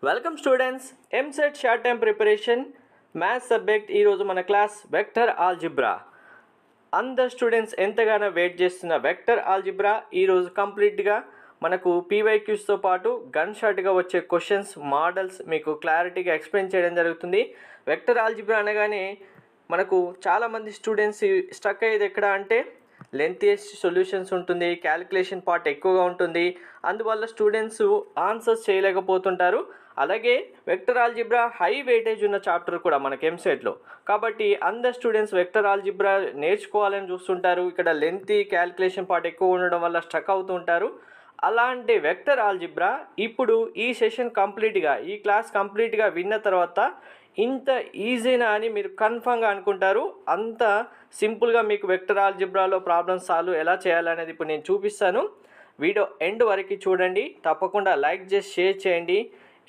Welcome students EAMCET short time preparation maths subject ఈరోజు మన class vector algebra. అందరు students ఎంతగానో వెయిట్ చేస్తున్న వెక్టర్ ఆల్జిబ్రా ఈరోజు కంప్లీట్గా మనకు పీవైక్యూస్తో పాటు గన్ షాట్గా వచ్చే క్వశ్చన్స్ మోడల్స్ మీకు క్లారిటీగా ఎక్స్ప్లెయిన్ చేయడం జరుగుతుంది. వెక్టర్ ఆల్జిబ్రా అనగానే మనకు చాలామంది స్టూడెంట్స్ స్టక్ అయ్యేది ఎక్కడ అంటే లెంతియెస్ట్ సొల్యూషన్స్ ఉంటుంది, క్యాలిక్యులేషన్ పార్ట్ ఎక్కువగా ఉంటుంది, అందువల్ల స్టూడెంట్స్ ఆన్సర్స్ చేయలేకపోతుంటారు. అలాగే వెక్టర్ ఆల్జిబ్రా హై వెయిటేజ్ ఉన్న చాప్టర్ కూడా మనకి ఎంసెట్లో, కాబట్టి అందరు స్టూడెంట్స్ వెక్టర్ ఆల్జిబ్రా నేర్చుకోవాలని చూస్తుంటారు. ఇక్కడ లెంతీ క్యాలిక్యులేషన్ పార్ట్ ఎక్కువ ఉండడం వల్ల స్టక్ అవుతూ ఉంటారు. అలాంటి వెక్టర్ ఆల్జిబ్రా ఇప్పుడు ఈ సెషన్ కంప్లీట్గా, ఈ క్లాస్ కంప్లీట్గా విన్న తర్వాత ఇంత ఈజీనా అని మీరు కన్ఫర్మ్గా అనుకుంటారు. అంత సింపుల్గా మీకు వెక్టర్ ఆల్జిబ్రాలో ప్రాబ్లమ్స్ సాల్వ్ ఎలా చేయాలనేది ఇప్పుడు నేను చూపిస్తాను. వీడియో ఎండ్ వరకు చూడండి, తప్పకుండా లైక్ చేసి షేర్ చేయండి.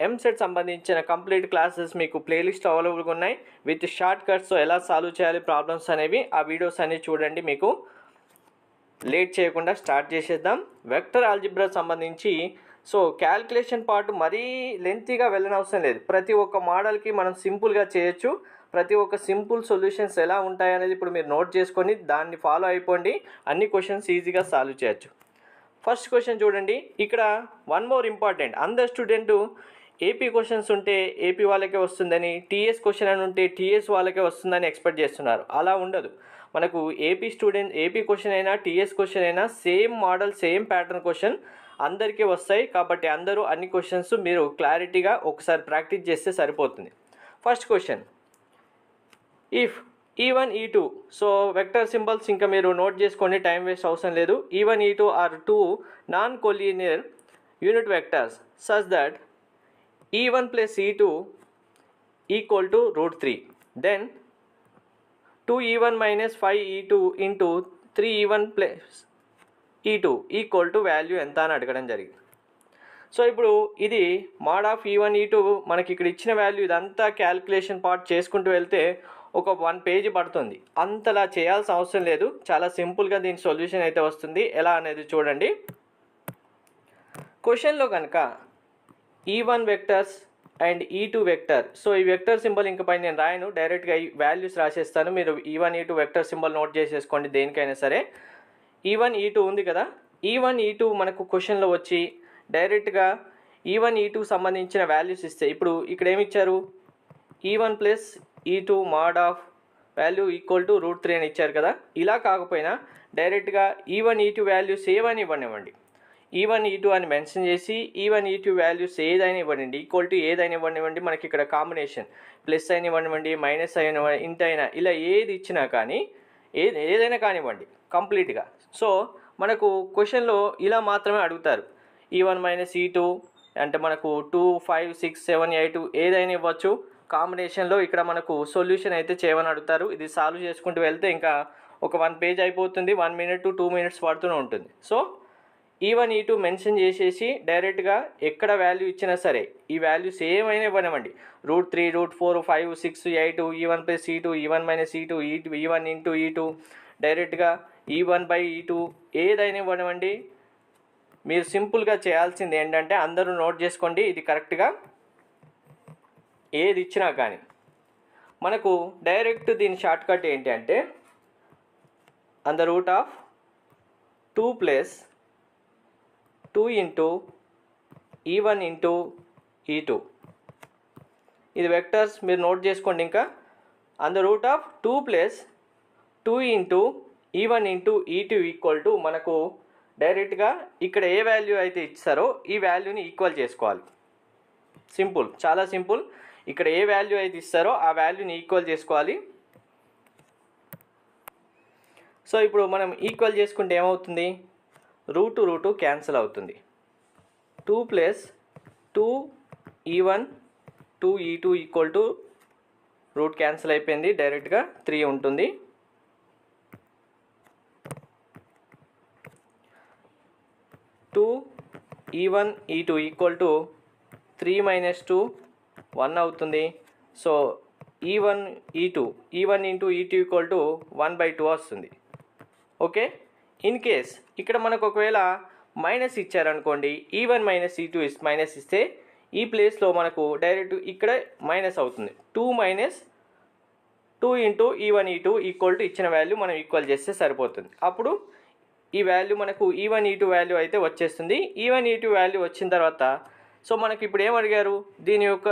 ఎంసెట్ సంబంధించిన కంప్లీట్ క్లాసెస్ మీకు ప్లేలిస్ట్ అవైలబుల్గా ఉన్నాయి. విత్ షార్ట్ కట్స్తో ఎలా సాల్వ్ చేయాలి ప్రాబ్లమ్స్ అనేవి, ఆ వీడియోస్ అన్ని చూడండి. మీకు లేట్ చేయకుండా స్టార్ట్ చేసేద్దాం. వెక్టర్ ఆల్జిబ్రా సంబంధించి సో క్యాల్కులేషన్ పార్ట్ మరీ లెంతీగా వెళ్ళనవసరం లేదు. ప్రతి ఒక్క మోడల్కి మనం సింపుల్గా చేయొచ్చు. ప్రతి ఒక్క సింపుల్ సొల్యూషన్స్ ఎలా ఉంటాయనేది ఇప్పుడు మీరు నోట్ చేసుకొని దాన్ని ఫాలో అయిపోండి. అన్ని క్వశ్చన్స్ ఈజీగా సాల్వ్ చేయొచ్చు. ఫస్ట్ క్వశ్చన్ చూడండి. ఇక్కడ వన్ మోర్ ఇంపార్టెంట్, అందరు స్టూడెంట్ ఏపీ క్వశ్చన్స్ ఉంటే ఏపీ వాళ్ళకే వస్తుందని, టీఎస్ క్వశ్చన్ అని ఉంటే టీఎస్ వాళ్ళకే వస్తుందని ఎక్స్పెక్ట్ చేస్తున్నారు. అలా ఉండదు. మనకు ఏపీ క్వశ్చన్ అయినా టీఎస్ క్వశ్చన్ అయినా same model, same pattern question అందరికీ వస్తాయి. కాబట్టి అందరూ అన్ని క్వశ్చన్స్ మీరు క్లారిటీగా ఒకసారి ప్రాక్టీస్ చేస్తే సరిపోతుంది. First question, if E1 E2, so vector symbols ఇంకా మీరు నోట్ చేసుకోండి, టైం వేస్ట్ అవసరం లేదు. E1 E2 are two non collinear unit vectors such that E1 plus E2 equal to √3, then 2E1 minus 5E2 into 3E1 plus E2 equal to value ఎంత అని అడగడం జరిగింది. So ఇప్పుడు ఇది మోడ్ ఆఫ్ E1 E2 మనకి ఇక్కడ ఇచ్చిన value, ఇదంతా క్యాల్కులేషన్ పార్ట్ చేసుకుంటూ వెళ్తే ఒక 1 పేజీ పడుతుంది. అంతలా చేయాల్సిన అవసరం లేదు, చాలా సింపుల్గా దీని సొల్యూషన్ అయితే వస్తుంది. ఎలా అనేది చూడండి. క్వశ్చన్లో కనుక E1 vectors and E2 vector, so ఈ వెక్టర్ సింబల్ ఇంక పైన నేను రాయను, డైరెక్ట్గా ఈ వాల్యూస్ రాసేస్తాను. మీరు E1 E2 vector symbol note చేసేసుకోండి దేనికైనా సరే. E1 E2 ఉంది కదా, E1 E2 మనకు క్వశ్చన్లో వచ్చి డైరెక్ట్గా E1 E2 సంబంధించిన వాల్యూస్ ఇస్తే, ఇప్పుడు ఇక్కడ ఏమి ఇచ్చారు, E1 plus E2 mode of value equal to √3 అని ఇచ్చారు కదా. ఇలా కాకపోయినా డైరెక్ట్గా E1 E2 values ఏవని ఇవ్వనివ్వండి. E1 E2 అని మెన్షన్ చేసి E1 E2 వాల్యూస్ ఏదైనా ఇవ్వండి, ఈక్వల్ టు ఏదైనా ఇవ్వనివ్వండి. మనకి ఇక్కడ కాంబినేషన్ ప్లస్ అయిన ఇవ్వనివ్వండి, మైనస్ అయిన ఇంత అయినా, ఇలా ఏది ఇచ్చినా కానీ ఏదైనా కానివ్వండి కంప్లీట్గా. సో మనకు క్వశ్చన్లో ఇలా మాత్రమే అడుగుతారు. E1 మైనస్ E2 అంటే మనకు 2, 5, 6, 7, 8 ఏదైనా ఇవ్వచ్చు. కాంబినేషన్లో ఇక్కడ మనకు సొల్యూషన్ అయితే చేయమని అడుగుతారు. ఇది సాల్వ్ చేసుకుంటూ వెళ్తే ఇంకా ఒక 1 పేజ్ అయిపోతుంది. 1 minute to 2 minutes పడుతూనే ఉంటుంది. సో E1 E2 మెన్షన్ చేసేసి డైరెక్ట్గా ఎక్కడ వాల్యూ ఇచ్చినా సరే ఈ వాల్యూస్ ఏమైనా ఇవ్వనివ్వండి, √3, √4, 5, 6, 8, E1 plus E2, E1 minus E2, E1 into E2, డైరెక్ట్గా E1/E2 ఏదైనా ఇవ్వనివ్వండి. మీరు సింపుల్గా చేయాల్సింది ఏంటంటే, అందరూ నోట్ చేసుకోండి, ఇది కరెక్ట్గా ఏది ఇచ్చినా కానీ మనకు డైరెక్ట్ దీని షార్ట్ కట్ ఏంటి అంటే, అంద root of 2 plus 2 into E1 into E2, ఇది వెక్టర్స్ మీరు నోట్ చేసుకోండి. ఇంకా అంద root of 2 plus 2 into E1 into E2 equal to మనకు డైరెక్ట్గా ఇక్కడ ఏ వాల్యూ అయితే ఇచ్చారో ఈ వాల్యూని ఈక్వల్ చేసుకోవాలి. సింపుల్, చాలా సింపుల్. ఇక్కడ ఏ వాల్యూ అయితే ఇస్తారో ఆ వాల్యూని ఈక్వల్ చేసుకోవాలి. సో ఇప్పుడు మనం ఈక్వల్ చేసుకుంటే ఏమవుతుంది, రూటు క్యాన్సిల్ అవుతుంది. 2 plus 2 E1 2 E2 equal to root cancel అయిపోయింది, డైరెక్ట్గా 3 ఉంటుంది. E1 E2 equal to 3 minus 2 1 అవుతుంది. So E1 into E2 equal to 1/2 వస్తుంది. ఓకే, ఇన్ కేస్ ఇక్కడ మనకు ఒకవేళ మైనస్ ఇచ్చారనుకోండి, E1 మైనస్ E2 మైనస్ ఇస్తే ఈ ప్లేస్లో మనకు డైరెక్ట్ ఇక్కడ మైనస్ అవుతుంది. 2 minus 2 into E1 E2 equal to ఇచ్చిన వాల్యూ మనం ఈక్వల్ చేస్తే సరిపోతుంది. అప్పుడు ఈ వాల్యూ మనకు E1 E2 వాల్యూ అయితే వచ్చేస్తుంది. E1 E2 వాల్యూ వచ్చిన తర్వాత సో మనకి ఇప్పుడు ఏం అడిగారు, దీని యొక్క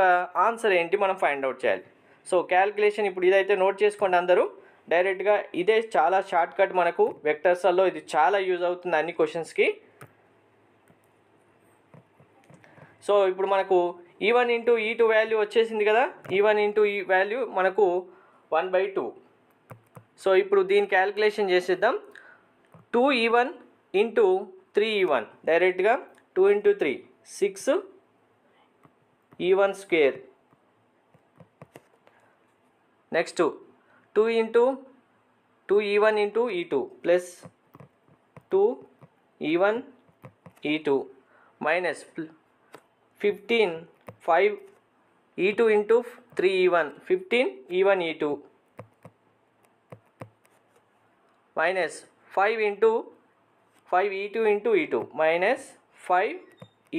ఆన్సర్ ఏంటి మనం ఫైండ్ అవుట్ చేయాలి. సో క్యాల్కులేషన్ ఇప్పుడు ఇదైతే నోట్ చేసుకోండి అందరూ. డైరెక్ట్గా ఇదే చాలా షార్ట్ కట్, మనకు వెక్టర్స్లో ఇది చాలా యూజ్ అవుతుంది అన్ని క్వశ్చన్స్కి. సో ఇప్పుడు మనకు E1 ఇంటూ E2 వాల్యూ వచ్చేసింది కదా. E1 ఇంటూ ఈ వాల్యూ మనకు 1/2. సో ఇప్పుడు దీని క్యాల్కులేషన్ చేసేద్దాం. 2E1 ఇంటూ 3E1 డైరెక్ట్గా 2 into 3 6 E1 square. Next 2 into 2E1 into E2 plus 2E1 E2 minus 15 5 E2 into 3E1 15 E1 E2 minus 5 into 5 E2 into E2 minus 5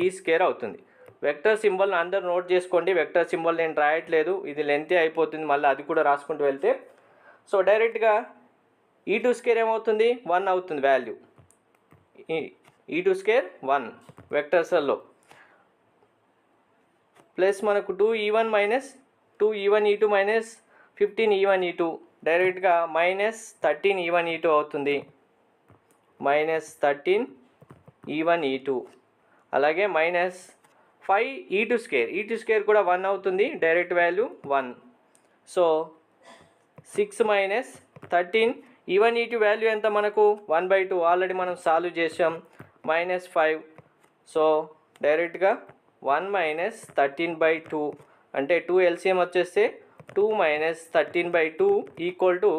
E square అవుతుంది. Vector symbol అందరూ note చేసుకోండి. Vector symbol నేను రాయట్లేదు, ఇది lengthy అయిపోతుంది, మళ్ళీ అది కూడా రాసుకుంటూ వెళ్తే. సో డైరెక్ట్గా E2 స్క్వేర్ ఏమవుతుంది, 1 అవుతుంది వాల్యూ. E2 స్క్వేర్ 1 వెక్టర్స్లో ప్లస్ మనకు 2E1 minus 2E1 E2 minus 15 E1 E2 డైరెక్ట్గా మైనస్ 13 E1 E2 అవుతుంది. మైనస్ 13 E1 E2 అలాగే minus 5 E2 square. E2 square కూడా 1 అవుతుంది, direct value 1. So 6 minus 13 E1 E2 value ఎంత మనకు 1/2 ఆల్రెడీ మనం సాల్వ్ చేసాం. మైనస్ 5. సో డైరెక్ట్గా 1 మైనస్ 13/2 అంటే 2 LCM వచ్చేస్తే 2 minus 13/2 equal to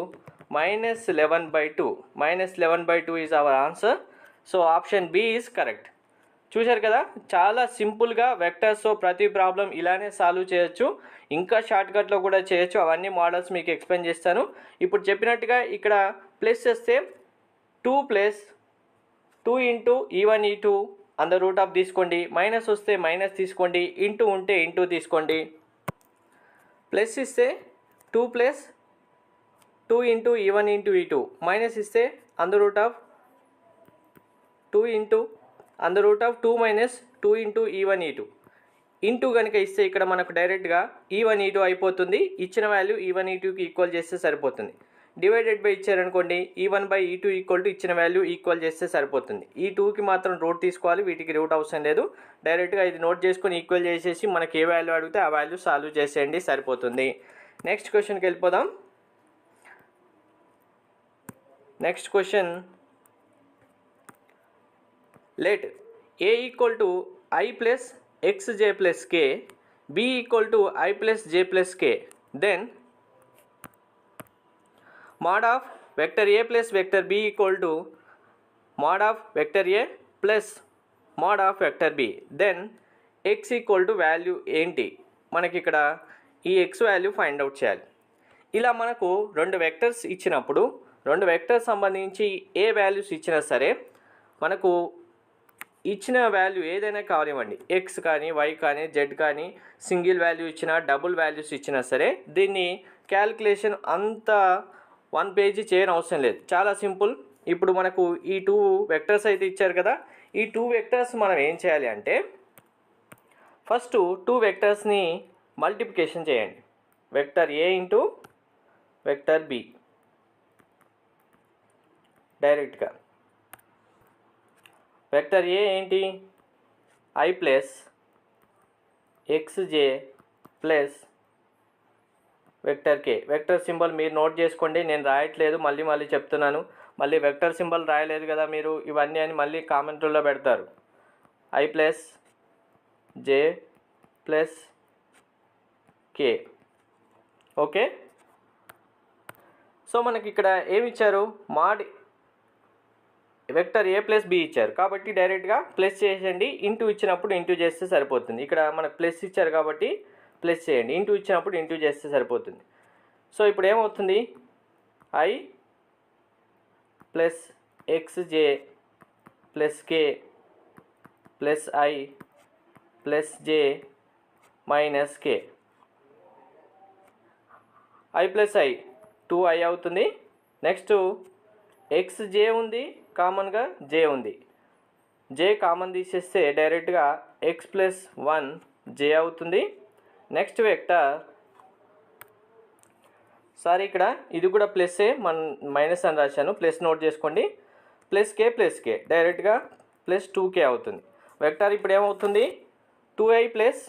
minus 11/2. Minus 11/2 is our answer. So option B is correct. చూశారు కదా, చాలా సింపుల్గా వెక్టర్స్తో ప్రతి ప్రాబ్లం ఇలానే సాల్వ్ చేయొచ్చు. ఇంకా షార్ట్కట్లో కూడా చేయొచ్చు. అవన్నీ మోడల్స్ మీకు ఎక్స్ప్లెయిన్ చేస్తాను. ఇప్పుడు చెప్పినట్టుగా ఇక్కడ ప్లస్ చేస్తే 2 ప్లస్ 2 ఇంటూ E1 E2 అందర్ రూట్ ఆఫ్ తీసుకోండి. మైనస్ వస్తే మైనస్ తీసుకోండి, ఇంటూ ఉంటే ఇంటూ తీసుకోండి. ప్లస్ ఇస్తే 2 plus 2 into E1 into E2 minus ఇస్తే అందర్ రూట్ ఆఫ్ 2 ఇంటూ అందర్ root of 2 minus 2 into E1 E2 into కనుక ఇస్తే ఇక్కడ మనకు డైరెక్ట్గా E1 E2 అయిపోతుంది. ఇచ్చిన వాల్యూ E1 E2కి ఈక్వల్ చేస్తే సరిపోతుంది. డివైడెడ్ బై ఇచ్చారనుకోండి E1 by E2 equal to ఇచ్చిన వాల్యూ ఈక్వల్ చేస్తే సరిపోతుంది. ఈ 2కి మాత్రం రూట్ తీసుకోవాలి, వీటికి రూట్ అవసరం లేదు. డైరెక్ట్గా ఇది నోట్ చేసుకొని ఈక్వల్ చేసేసి మనకి ఏ వాల్యూ అడిగితే ఆ వాల్యూ సాల్వ్ చేసేయండి, సరిపోతుంది. నెక్స్ట్ క్వశ్చన్కి వెళ్ళిపోదాం. Next question, let a equal to I plus xj plus k, b equal to I plus j plus k, then mod of vector a plus vector b equal to mod of vector a plus mod of vector b, then x equal to value ఏంటి, మనకి ఇక్కడ ఈ x value find out చేయాలి. ఇలా మనకు రెండు vectors ఇచ్చినప్పుడు రెండు వెక్టర్స్ సంబంధించి ఏ వాల్యూస్ ఇచ్చినా సరే మనకు ఇచ్చిన వాల్యూ ఏదైనా కానివ్వండి, ఎక్స్ కానీ వై కానీ జెడ్ కానీ సింగిల్ వాల్యూ ఇచ్చినా డబుల్ వాల్యూస్ ఇచ్చినా సరే దీన్ని క్యాల్కులేషన్ అంత 1 పేజీ చేయని అవసరం లేదు, చాలా సింపుల్. ఇప్పుడు మనకు ఈ 2 వెక్టర్స్ అయితే ఇచ్చారు కదా, ఈ 2 వెక్టర్స్ మనం ఏం చేయాలి అంటే ఫస్ట్ 2 వెక్టర్స్ని మల్టిప్లికేషన్ చేయండి. Vector A into vector B డైరెక్ట్గా. వెక్టర్ ఏ ఏంటి, I plus X J plus vector K. Vector symbol మీరు నోట్ చేసుకోండి, నేను రాయట్లేదు, మళ్ళీ చెప్తున్నాను. మళ్ళీ వెక్టర్ సింబల్ రాయలేదు కదా మీరు, ఇవన్నీ అని మళ్ళీ కామెంట్లో పెడతారు. I plus J plus K. Okay, so మనకి ఇక్కడ ఏమి ఇచ్చారు, mod vector A plus B ఇచ్చారు కాబట్టి డైరెక్ట్గా ప్లస్ చేసేయండి. ఇంటూ ఇచ్చినప్పుడు ఇంటూ చేస్తే సరిపోతుంది. ఇక్కడ మనకు ప్లస్ ఇచ్చారు కాబట్టి ప్లస్ చేయండి, ఇంటూ ఇచ్చినప్పుడు ఇంటూ చేస్తే సరిపోతుంది. సో ఇప్పుడు ఏమవుతుంది, I plus X J plus K plus I plus J minus K, I plus I 2i అవుతుంది. నెక్స్ట్ ఎక్స్ జే ఉంది, కామన్గా జే ఉంది, జే కామన్ తీసేస్తే డైరెక్ట్గా ఎక్స్ ప్లస్ 1 జే అవుతుంది. నెక్స్ట్ వెక్టర్ సారీ ఇక్కడ ఇది కూడా ప్లస్ఏ, మైనస్ అని రాశాను, ప్లస్ నోట్ చేసుకోండి. ప్లస్ కే డైరెక్ట్గా ప్లస్ 2k అవుతుంది. వెక్టర్ ఇప్పుడు ఏమవుతుంది 2i plus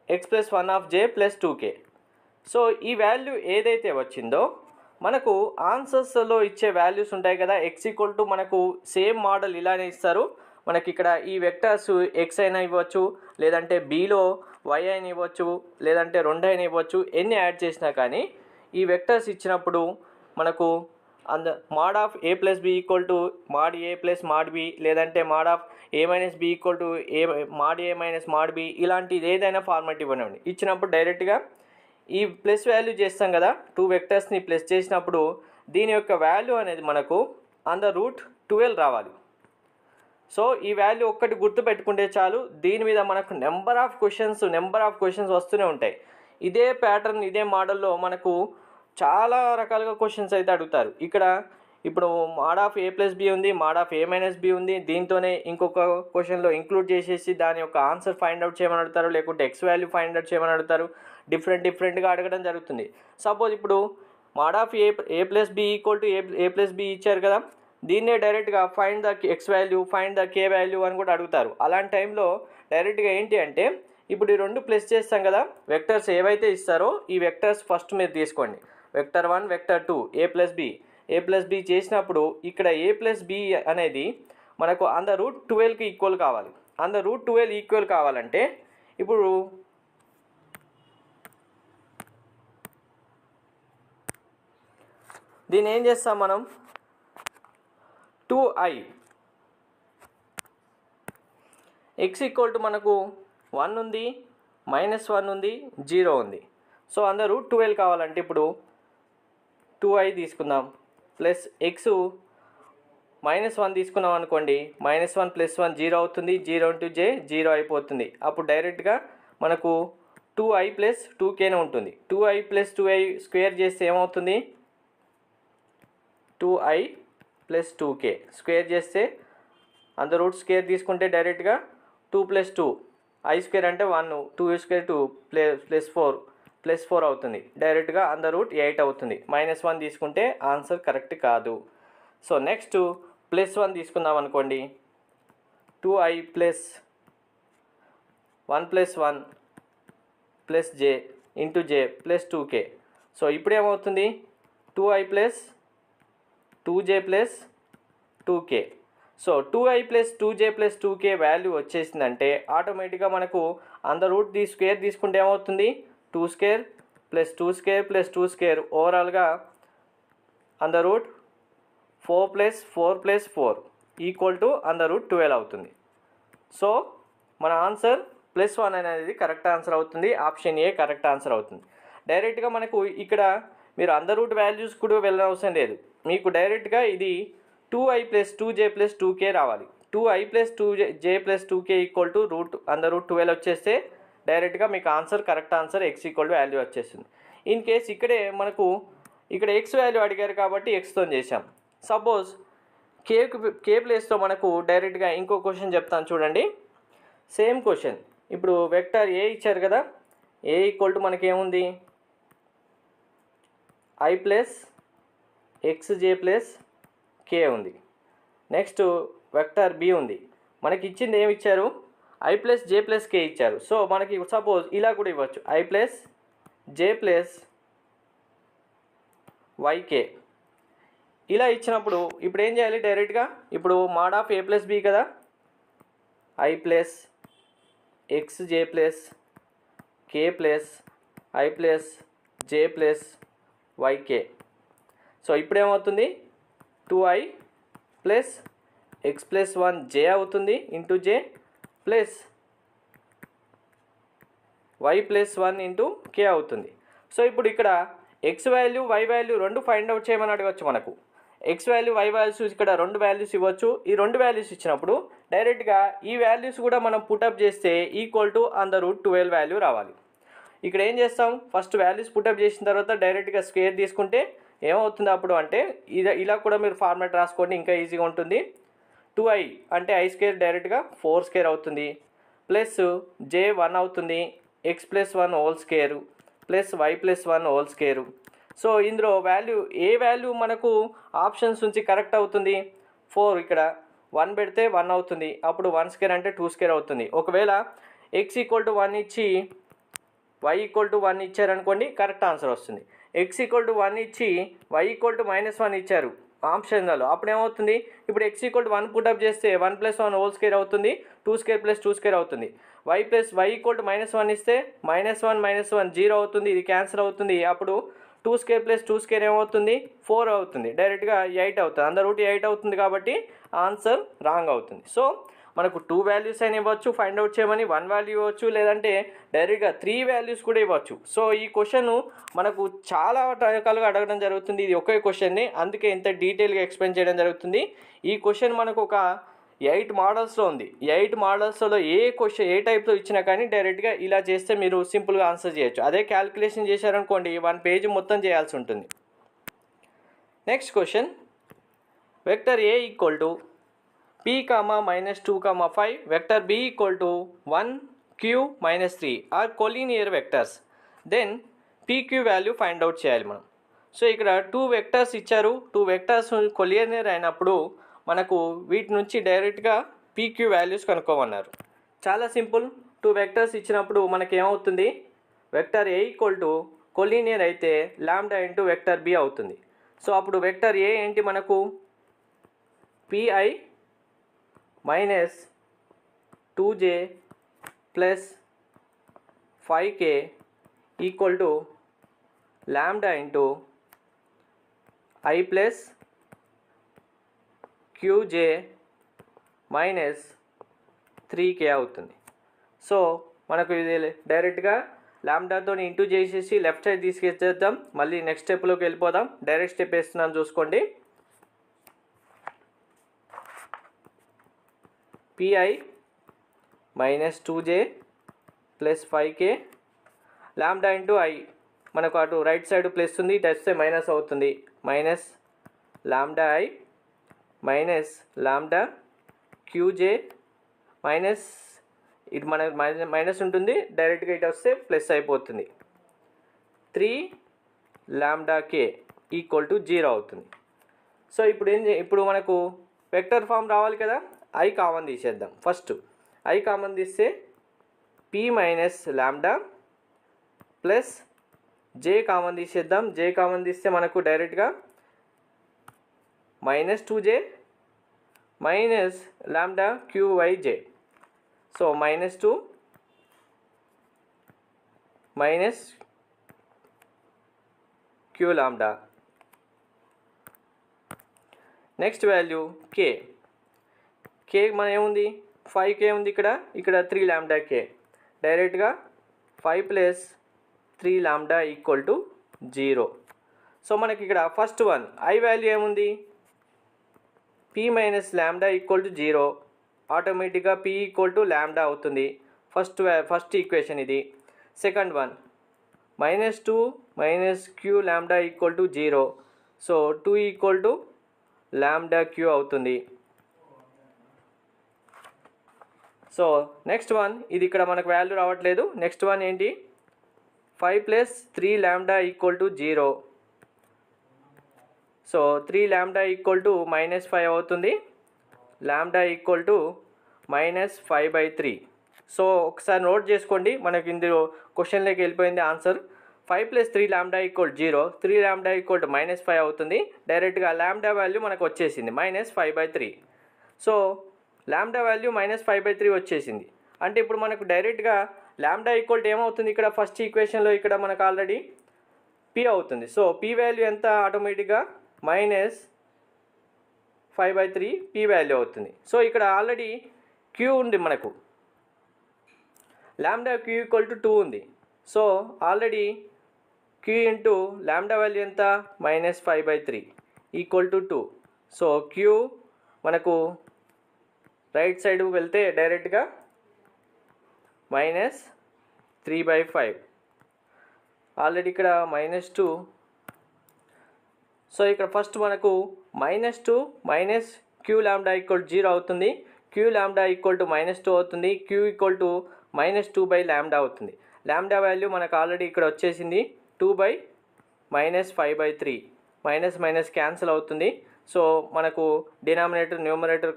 X plus 1 of J plus 2k. So ఈ వాల్యూ ఏదైతే వచ్చిందో మనకు ఆన్సర్స్లో ఇచ్చే వాల్యూస్ ఉంటాయి కదా, ఎక్స్ ఈక్వల్ టు మనకు సేమ్ మోడల్ ఇలానే ఇస్తారు. మనకి ఇక్కడ ఈ వెక్టర్స్ ఎక్స్ అయినా ఇవ్వచ్చు, లేదంటే బీలో వై అయినా ఇవ్వచ్చు, లేదంటే 2 అయినా ఇవ్వచ్చు. ఎన్ని యాడ్ చేసినా కానీ ఈ వెక్టర్స్ ఇచ్చినప్పుడు మనకు mod of A plus B equal to mod A plus mod B, లేదంటే mod of A minus B equal to mod A minus mod B, ఇలాంటిది ఏదైనా ఫార్మాట్ ఇవ్వనివ్వండి. ఇచ్చినప్పుడు డైరెక్ట్గా ఈ ప్లస్ వాల్యూ చేస్తాం కదా, 2 వెక్టర్స్ని ప్లస్ చేసినప్పుడు దీని యొక్క వాల్యూ అనేది మనకు √12 రావాలి. సో ఈ వాల్యూ ఒక్కటి గుర్తు పెట్టుకుంటే చాలు, దీని మీద మనకు నెంబర్ ఆఫ్ క్వశ్చన్స్ వస్తూనే ఉంటాయి. ఇదే ప్యాటర్న్ ఇదే మోడల్లో మనకు చాలా రకాలుగా క్వశ్చన్స్ అయితే అడుగుతారు. ఇక్కడ ఇప్పుడు mod of A plus B ఉంది, mod of A minus B ఉంది, దీంతోనే ఇంకొక క్వశ్చన్లో ఇంక్లూడ్ చేసేసి దాని యొక్క ఆన్సర్ ఫైండ్ అవుట్ చేయమని అడుగుతారు, లేకుంటే ఎక్స్ వాల్యూ ఫైండ్ అవుట్ చేయమని అడుగుతారు. డిఫరెంట్గా అడగడం జరుగుతుంది. సపోజ్ ఇప్పుడు mod of A plus B equal to A plus B ఇచ్చారు కదా, దీన్నే డైరెక్ట్గా find the X value, find the K value అని కూడా అడుగుతారు. అలాంటి టైంలో డైరెక్ట్గా ఏంటి అంటే ఇప్పుడు ఈ 2 ప్లస్ చేస్తాం కదా, వెక్టర్స్ ఏవైతే ఇస్తారో ఈ వెక్టర్స్ ఫస్ట్ మీరు తీసుకోండి. వెక్టర్ 1 వెక్టర్ 2 ఏ ప్లస్ బి చేసినప్పుడు ఇక్కడ ఏ ప్లస్ బి అనేది మనకు √12కి ఈక్వల్ కావాలి. √12 ఈక్వల్ కావాలంటే ఇప్పుడు దీన్ని ఏం చేస్తాం మనం, 2i ఎక్స్ ఈక్వల్ టు మనకు 1 ఉంది, -1 ఉంది, 0 ఉంది. సో √12 కావాలంటే ఇప్పుడు 2i తీసుకుందాం, ప్లస్ ఎక్స్ -1 తీసుకున్నాం అనుకోండి, -1 + 1 0 అవుతుంది, 0 × j 0 అయిపోతుంది. అప్పుడు డైరెక్ట్గా మనకు 2i + 2kనే ఉంటుంది. 2i + 2i స్క్వేర్ చేస్తే ఏమవుతుంది, 2i + 2k స్క్వేర్ చేస్తే రూట్ స్క్వేర్ తీసుకుంటే డైరెక్ట్గా 2 + 2 i స్క్వేర్ అంటే 1, 2 స్క్వేర్ 2 +4 అవుతుంది. డైరెక్ట్గా √8 అవుతుంది. -1 తీసుకుంటే ఆన్సర్ కరెక్ట్ కాదు. సో నెక్స్ట్ +1 తీసుకుందాం అనుకోండి, 2i + 1 + 1 + j × j + 2k. So ఇప్పుడు ఏమవుతుంది 2i + 2j + 2k. So 2i + 2j + 2k value వచ్చేసిందంటే ఆటోమేటిక్గా మనకు స్క్వేర్ తీసుకుంటే ఏమవుతుంది 2² + 2² + 2² ఓవరాల్గా √4 + 4 + 4 ఈక్వల్ టు √12 అవుతుంది. సో మన ఆన్సర్ +1 అనేది కరెక్ట్ ఆన్సర్ అవుతుంది. ఆప్షన్ ఏ కరెక్ట్ ఆన్సర్ అవుతుంది. డైరెక్ట్గా మనకు ఇక్కడ మీరు వాల్యూస్ కూడా వెళ్ళనవసరం లేదు. మీకు డైరెక్ట్గా ఇది 2i + 2j + 2k రావాలి. 2i + 2j + 2k equal to √12 వచ్చేస్తే డైరెక్ట్గా మీకు answer correct answer X equal to value వచ్చేస్తుంది. ఇన్ కేస్ ఇక్కడే మనకు ఇక్కడ ఎక్స్ వాల్యూ అడిగారు కాబట్టి ఎక్స్తో చేసాం. సపోజ్ కే ప్లేస్తో మనకు డైరెక్ట్గా ఇంకో క్వశ్చన్ చెప్తాను చూడండి. సేమ్ క్వశ్చన్, ఇప్పుడు వెక్టర్ ఏ ఇచ్చారు కదా, ఏ ఈక్వల్ టు మనకేముంది i + xj + k ఉంది. నెక్స్ట్ వెక్టర్ బి ఉంది, మనకి ఇచ్చింది ఏమి ఇచ్చారు i + j + k ఇచ్చారు. సో మనకి సపోజ్ ఇలా కూడా ఇవ్వచ్చు, i + j + yk. ఇలా ఇచ్చినప్పుడు ఇప్పుడు ఏం చేయాలి, డైరెక్ట్గా ఇప్పుడు mod of A plus B కదా, i + xj + k + i + j + yk. So ఇప్పుడు ఏమవుతుంది 2i + x + 1 j అవుతుంది × j ప్లస్ y + 1 × k అవుతుంది. సో ఇప్పుడు ఇక్కడ ఎక్స్ వాల్యూ వై వాల్యూ రెండు ఫైండ్ అవుట్ చేయమని అడగచ్చు. మనకు ఎక్స్ వాల్యూ వై వాల్యూస్ ఇక్కడ 2 వాల్యూస్ ఇవ్వచ్చు. ఈ 2 వాల్యూస్ ఇచ్చినప్పుడు డైరెక్ట్గా ఈ వాల్యూస్ కూడా మనం పుటప్ చేస్తే ఈక్వల్ టు √12 వాల్యూ రావాలి. ఇక్కడ ఏం చేస్తాం, ఫస్ట్ వాల్యూస్ పుటప్ చేసిన తర్వాత డైరెక్ట్గా స్క్వేర్ తీసుకుంటే ఏమవుతుంది అప్పుడు అంటే ఇలా కూడా మీరు ఫార్మాట్ రాసుకోండి, ఇంకా ఈజీగా ఉంటుంది. 2i అంటే i స్క్వేర్ డైరెక్ట్గా 4 స్క్వేర్ అవుతుంది, ప్లస్ j 1 అవుతుంది, x+1 whole square plus y+1 whole square. So ఇందులో ఏ వాల్యూ మనకు ఆప్షన్స్ నుంచి కరెక్ట్ అవుతుంది, 4 ఇక్కడ 1 పెడితే 1 అవుతుంది, అప్పుడు 1 స్క్వేర్ అంటే 2 స్క్వేర్ అవుతుంది. ఒకవేళ x = 1 ఇచ్చి y = 1 ఇచ్చారనుకోండి, కరెక్ట్ ఆన్సర్ వస్తుంది. x = 1 ఇచ్చి y = -1 ఇచ్చారు ఆప్షన్లలో, అప్పుడు ఏమవుతుంది, ఇప్పుడు x = 1 పుటప్ చేస్తే 1+1 హోల్ స్క్వేర్ అవుతుంది, 2 స్క్వేర్ + 2 స్క్వేర్ అవుతుంది. y = -1 ఇస్తే -1 -1 0 అవుతుంది, ఇది క్యాన్సిల్ అవుతుంది. అప్పుడు 2 స్క్వేర్ + 2 స్క్వేర్ ఏమవుతుంది, 4 అవుతుంది, డైరెక్ట్గా 8 అవుతుంది. అందరూ 8 అవుతుంది కాబట్టి ఆన్సర్ రాంగ్ అవుతుంది. సో మనకు 2 వాల్యూస్ అయినా ఇవ్వచ్చు ఫైండ్ అవుట్ చేయమని, 1 వాల్యూ ఇవ్వచ్చు, లేదంటే డైరెక్ట్గా 3 వాల్యూస్ కూడా ఇవ్వచ్చు. సో ఈ క్వశ్చన్ మనకు చాలా రకాలుగా అడగడం జరుగుతుంది, ఇది ఒకే క్వశ్చన్ని, అందుకే ఇంత డీటెయిల్గా ఎక్స్ప్లెయిన్ చేయడం జరుగుతుంది. ఈ క్వశ్చన్ మనకు ఒక 8 మోడల్స్లో ఉంది. 8 మోడల్స్లో ఏ టైప్లో ఇచ్చినా కానీ డైరెక్ట్గా ఇలా చేస్తే మీరు సింపుల్గా ఆన్సర్ చేయొచ్చు. అదే క్యాలిక్యులేషన్ చేశారనుకోండి 1 పేజ్ మొత్తం చేయాల్సి ఉంటుంది. Next question, vector a = p, -2, 5, vector b = 1, q, -3 are collinear vectors, then pq value find out చేయాలి మనం. సో ఇక్కడ 2 వెక్టర్స్ ఇచ్చారు, 2 వెక్టర్స్ కొలీనియర్ అయినప్పుడు మనకు వీటి నుంచి డైరెక్ట్గా pq వాల్యూస్ కనుక్కోమన్నారు. చాలా సింపుల్, 2 వెక్టర్స్ ఇచ్చినప్పుడు మనకి ఏమవుతుంది, వెక్టర్ a = కొలీనియర్ అయితే లాంబ్డా ఇంటూ వెక్టర్ b అవుతుంది. సో అప్పుడు వెక్టర్ a ఏంటి మనకు, pi -2j + 5k = lambda into i + qj -3k అవుతుంది. సో మనకు ఇది డైరెక్ట్గా లాంబ్డాతో ఇంటూ చేసేసి లెఫ్ట్ సైడ్ తీసుకెచ్చేద్దాం. మళ్ళీ నెక్స్ట్ స్టెప్లోకి వెళ్ళిపోదాం. డైరెక్ట్ స్టెప్ వేస్తున్నాను చూసుకోండి. pi -2j + 5k lambda into i, మనకు అటు రైట్ సైడ్ ప్లస్ ఉంది, ఇటు వస్తే మైనస్ అవుతుంది, minus lambda i minus lambda qj minus ఇటు మనకు మైనస్ ఉంటుంది, డైరెక్ట్గా ఇటు వస్తే ప్లస్ అయిపోతుంది, 3 లాంబ్డా k = 0 అవుతుంది. సో ఇప్పుడు మనకు వెక్టర్ ఫామ్ రావాలి కదా, i కామన్ తీసేద్దాం. ఫస్ట్ i కామన్ తీస్తే p - lambda plus j common తీసేద్దాం. j కామన్ తీస్తే మనకు డైరెక్ట్గా -2j minus lambda qij. So -2 minus q lambda. Next value k మన ఏముంది, 5k ఉంది, ఇక్కడ 3 లాంబ్డా k, డైరెక్ట్గా 5 + 3 లాంబ్డా = 0. సో మనకి ఇక్కడ ఫస్ట్ వన్ i వాల్యూ ఏముంది, p - లాంబ్డా = 0, ఆటోమేటిక్గా p = లాంబ్డా అవుతుంది. ఫస్ట్ ఈక్వేషన్ ఇది. Second one -2 - q lambda = 0, so 2 = lambda q అవుతుంది. సో నెక్స్ట్ వన్, ఇది ఇక్కడ మనకు వాల్యూ రావట్లేదు. నెక్స్ట్ వన్ ఏంటి, 5 + 3 లాంబ్డా = 0, సో 3 లాంబ్డా = -5 అవుతుంది, లాంబ్డా = -5/3. సో ఒకసారి నోట్ చేసుకోండి, మనకి ఇందులో క్వశ్చన్లోకి వెళ్ళిపోయింది ఆన్సర్. 5 + 3 లాంబ్డా = 0, 3 లాంబ్డా = -5 అవుతుంది, డైరెక్ట్గా లాంబ్డా వాల్యూ మనకు వచ్చేసింది -5/3. సో లాంబ్డా వాల్యూ -5/3 వచ్చేసింది. అంటే ఇప్పుడు మనకు డైరెక్ట్గా లాంబ్డా = ఏమవుతుంది, ఇక్కడ ఫస్ట్ ఈక్వేషన్లో ఇక్కడ మనకు ఆల్రెడీ p అవుతుంది. సో p వాల్యూ ఎంత, ఆటోమేటిక్గా -5/3 p వాల్యూ అవుతుంది. సో ఇక్కడ ఆల్రెడీ q ఉంది, మనకు లాంబ్డా q = 2 ఉంది. So already q into lambda value ఎంత, -5/3 = 2. సో q మనకు రైట్ సైడ్ వెళ్తే డైరెక్ట్గా -3/5 ఆల్రెడీ ఇక్కడ -2. సో ఇక్కడ ఫస్ట్ మనకు -2 మైనస్ క్యూ లాంబ్డా ఈక్వల్ 0 అవుతుంది. క్యూ లాంబ్డా ఈక్వల్ టు -2 అవుతుంది. క్యూ ఈక్వల్ టు -2/λ అవుతుంది. లాంబ్డా వాల్యూ మనకు ఆల్రెడీ ఇక్కడ వచ్చేసింది 2/-5/3. మైనస్ మైనస్ క్యాన్సిల్ అవుతుంది. సో మనకు డినామినేటర్ న్యూమరేటర్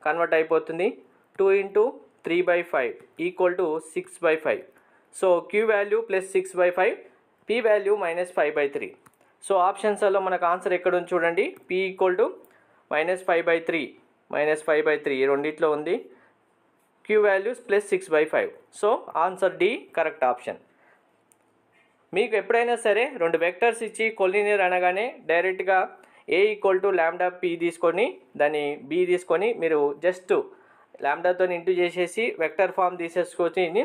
కన్వర్ట్ అయిపోతుంది. 2 × 3/5 equal to 6/5. So Q value plus 6/5, P value -5/3. So ఆప్షన్స్లో మనకు ఆన్సర్ ఎక్కడ ఉంది చూడండి. పీ ఈక్వల్ టు -5/3 ఈ రెండిట్లో ఉంది. Q values plus 6/5. So answer D correct option. మీకు ఎప్పుడైనా సరే రెండు వెక్టర్స్ ఇచ్చి కొలినియర్ అనగానే డైరెక్ట్గా A equal to lambda P తీసుకొని దాన్ని బి తీసుకొని మీరు జస్ట్ లాంబ్డాతో ఇంటూ చేసేసి వెక్టర్ ఫామ్ తీసేసుకొని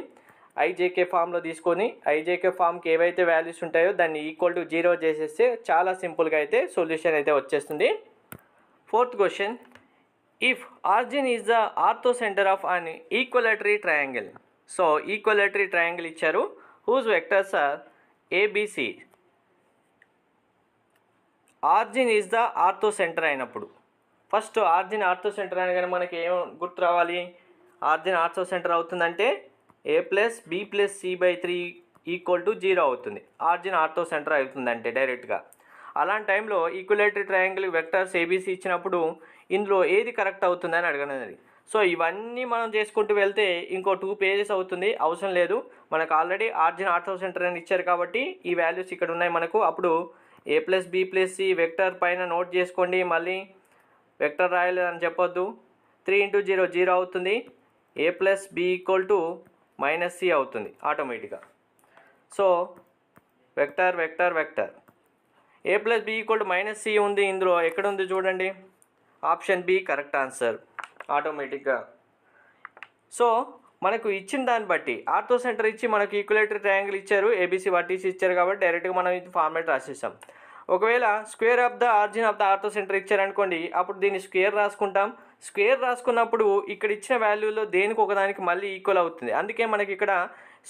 ఐజేకే ఫామ్లో తీసుకొని ఐజేకే ఫామ్కి ఏవైతే వాల్యూస్ ఉంటాయో దాన్ని ఈక్వల్ టు 0 చేసేస్తే చాలా సింపుల్గా అయితే సొల్యూషన్ అయితే వచ్చేస్తుంది. 4th question, if origin is the orthocentre of an equilateral triangle. So equilateral triangle ఇచ్చారు. Whose vectors are A B C. Origin is the orthocentre అయినప్పుడు ఫస్ట్ ఆరిజిన్ ఆర్థో సెంటర్ అనగానే మనకి ఏం గుర్తు రావాలి? ఆరిజిన్ ఆర్థో సెంటర్ అవుతుందంటే a+b+c/3 equal to 0 అవుతుంది. Origin ortho centre అవుతుందంటే డైరెక్ట్గా. అలాంటి టైంలో ఈక్వలేటరీ ట్రయాంగిల్ వెక్టర్స్ ఏబీసీ ఇచ్చినప్పుడు ఇందులో ఏది కరెక్ట్ అవుతుందని అడగనది. సో ఇవన్నీ మనం చేసుకుంటూ వెళ్తే ఇంకో 2 పేజెస్ అవుతుంది. అవసరం లేదు, మనకు ఆల్రెడీ ఆరిజిన్ ఆర్థో సెంటర్ అని ఇచ్చారు కాబట్టి ఈ వాల్యూస్ ఇక్కడ ఉన్నాయి మనకు. అప్పుడు a+b+c వెక్టర్ పైన నోట్ చేసుకోండి. మళ్ళీ వెక్టర్ రాయాలి అని చెప్పొద్దు. 3 × 0 0 అవుతుంది. a+b ఈక్వల్ టు -c అవుతుంది ఆటోమేటిక్గా. So vector vector vector a+b equal to -c ఉంది. ఇందులో ఎక్కడ ఉంది చూడండి. ఆప్షన్ బి కరెక్ట్ ఆన్సర్ ఆటోమేటిక్గా. సో మనకు ఇచ్చిన దాన్ని బట్టి ఆర్థో సెంటర్ ఇచ్చి మనకు ఈక్వలేటరీ ట్రయాంగిల్ ఇచ్చారు, ఏబీసీ వర్టీసీ ఇచ్చారు కాబట్టి డైరెక్ట్గా మనం ఇది ఫార్మేట్ రాసేసాం. ఒకవేళ square of the origin of the ortho centre ఇచ్చారనుకోండి, అప్పుడు దీన్ని స్క్వేర్ రాసుకుంటాం. స్క్వేర్ రాసుకున్నప్పుడు ఇక్కడ ఇచ్చిన వాల్యూలో దేనికి ఒకదానికి మళ్ళీ ఈక్వల్ అవుతుంది. అందుకే మనకి ఇక్కడ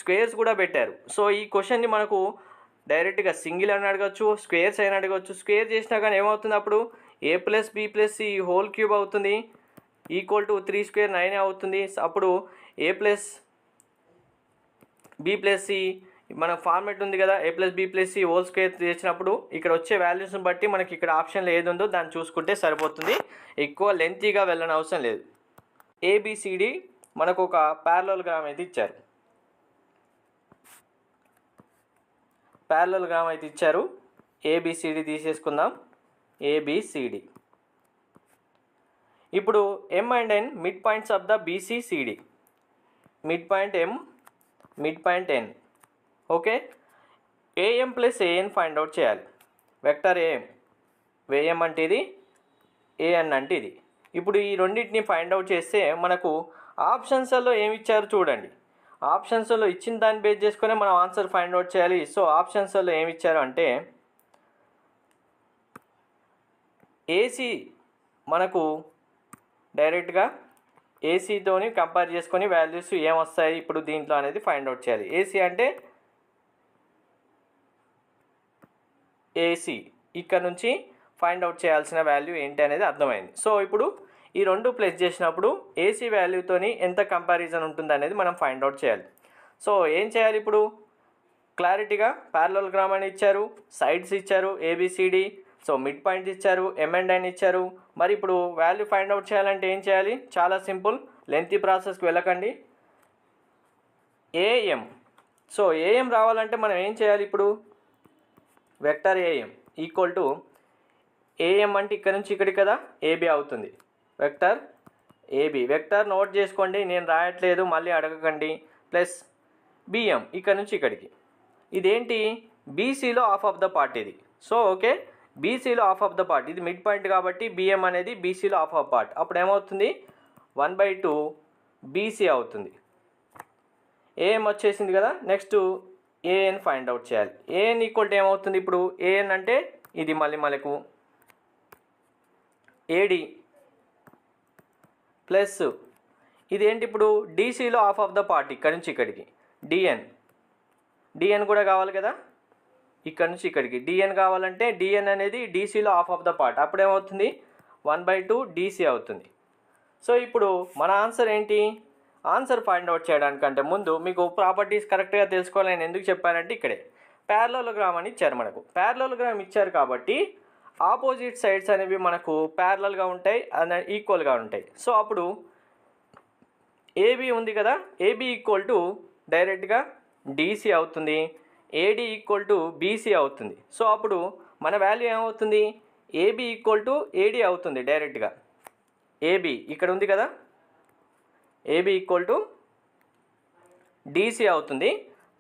స్క్వేర్స్ కూడా పెట్టారు. సో ఈ క్వశ్చన్ని మనకు డైరెక్ట్గా సింగిల్ అని అడగచ్చు, స్క్వేర్స్ అయినా అడగచ్చు. స్క్వేర్ చేసినా కానీ ఏమవుతుంది? అప్పుడు a+b+c హోల్ క్యూబ్ అవుతుంది ఈక్వల్ టు 3² 9 అవుతుంది. అప్పుడు a+b+c మన ఫార్మేట్ ఉంది కదా, a+b+c హోల్ స్క్వేర్ చేసినప్పుడు ఇక్కడ వచ్చే వాల్యూస్ని బట్టి మనకి ఇక్కడ ఆప్షన్లో ఏది ఉందో దాన్ని చూసుకుంటే సరిపోతుంది. ఎక్కువ లెంతీగా వెళ్ళని అవసరం లేదు. ఏబిసిడి మనకు ఒక ప్యారలలోగ్రామ్ అయితే ఇచ్చారు. ప్యారలలోగ్రామ్ అయితే ఇచ్చారు. ఏబిసిడి తీసేసుకుందాం. ఏబిసిడి. ఇప్పుడు M and N mid points of the BCCD. Mid point M, mid point N. Okay, AM + AN find out చేయాలి. వెక్టర్ AM అంటే ఇది, AN అంటే ఇది. ఇప్పుడు ఈ రెండింటిని ఫైండ్ అవుట్ చేస్తే మనకు ఆప్షన్స్లో ఏమి ఇచ్చారు చూడండి. ఆప్షన్స్లో ఇచ్చిన దాన్ని బేస్ చేసుకునే మనం ఆన్సర్ ఫైండ్ అవుట్ చేయాలి. సో ఆప్షన్స్లో ఏమి ఇచ్చారు అంటే ఏసీ మనకు డైరెక్ట్గా ఏసీతోని కంపేర్ చేసుకొని వాల్యూస్ ఏమొస్తాయి ఇప్పుడు దీంట్లో అనేది ఫైండ్ అవుట్ చేయాలి. ఏసీ అంటే ఏసీ ఇక్కడ నుంచి ఫైండ్ అవుట్ చేయాల్సిన వాల్యూ ఏంటి అనేది అర్థమైంది. సో ఇప్పుడు ఈ రెండు ప్లస్ చేసినప్పుడు ఏసీ వాల్యూతోని ఎంత కంపారిజన్ ఉంటుంది అనేది మనం ఫైండ్ అవుట్ చేయాలి. సో ఏం చేయాలి ఇప్పుడు? క్లారిటీగా ప్యారలలోగ్రామ్ అని ఇచ్చారు, సైడ్స్ ఇచ్చారు ఏబిసిడి, సో మిడ్ పాయింట్ ఇచ్చారు, M అండ్ N ఇచ్చారు. మరి ఇప్పుడు వాల్యూ ఫైండ్ అవుట్ చేయాలంటే ఏం చేయాలి? చాలా సింపుల్, లెంతీ ప్రాసెస్కి వెళ్ళకండి. AM. సో AM రావాలంటే మనం ఏం చేయాలి? ఇప్పుడు vector AM equal to AM అంటే ఇక్కడ నుంచి ఇక్కడికి కదా, AB అవుతుంది. Vector AB. వెక్టర్ నోట్ చేసుకోండి, నేను రాయట్లేదు, మళ్ళీ అడగకండి. ప్లస్ BM ఇక్కడ నుంచి ఇక్కడికి. ఇదేంటి? బీసీలో హాఫ్ ఆఫ్ ద పార్ట్ ఇది. సో ఓకే, బీసీలో హాఫ్ ఆఫ్ ద పార్ట్ ఇది మిడ్ పాయింట్ కాబట్టి BM అనేది బీసీలో హాఫ్ ఆఫ్ పార్ట్. అప్పుడు ఏమవుతుంది? 1/2 BC అవుతుంది. AM వచ్చేసింది కదా. నెక్స్ట్ AN ఫైండ్ అవుట్ చేయాలి. AN ఈక్వల్ టు ఏమవుతుంది? ఇప్పుడు AN అంటే ఇది మళ్ళీ మనకు AD ప్లస్ ఇదేంటి ఇప్పుడు డీసీలో హాఫ్ ఆఫ్ ద పార్ట్ ఇక్కడ నుంచి ఇక్కడికి DN. DN కూడా కావాలి కదా. ఇక్కడ నుంచి ఇక్కడికి డిఎన్ కావాలంటే డిఎన్ అనేది డీసీలో హాఫ్ ఆఫ్ ద పార్ట్, అప్పుడేమవుతుంది 1/2 డీసీ అవుతుంది. సో ఇప్పుడు మన ఆన్సర్ ఏంటి? ఆన్సర్ ఫైండ్ అవుట్ చేయడానికంటే ముందు మీకు ప్రాపర్టీస్ కరెక్ట్గా తెలుసుకోవాలని ఎందుకు చెప్పానంటే ఇక్కడే ప్యారలలోగ్రామ్ అని ఇచ్చారు. మనకు ప్యారలలోగ్రామ్ ఇచ్చారు కాబట్టి ఆపోజిట్ సైడ్స్ అనేవి మనకు ప్యారలల్గా ఉంటాయి, ఈక్వల్గా ఉంటాయి. సో అప్పుడు ఏబి ఉంది కదా, ఏబి ఈక్వల్ టు డైరెక్ట్గా డీసీ అవుతుంది, ఏడి ఈక్వల్ టు బీసీ అవుతుంది. సో అప్పుడు మన వాల్యూ ఏమవుతుంది? ఏబి ఈక్వల్ టు ఏడి అవుతుంది డైరెక్ట్గా. ఏబి ఇక్కడ ఉంది కదా, ఏబి ఈక్వల్ టు డీసీ అవుతుంది,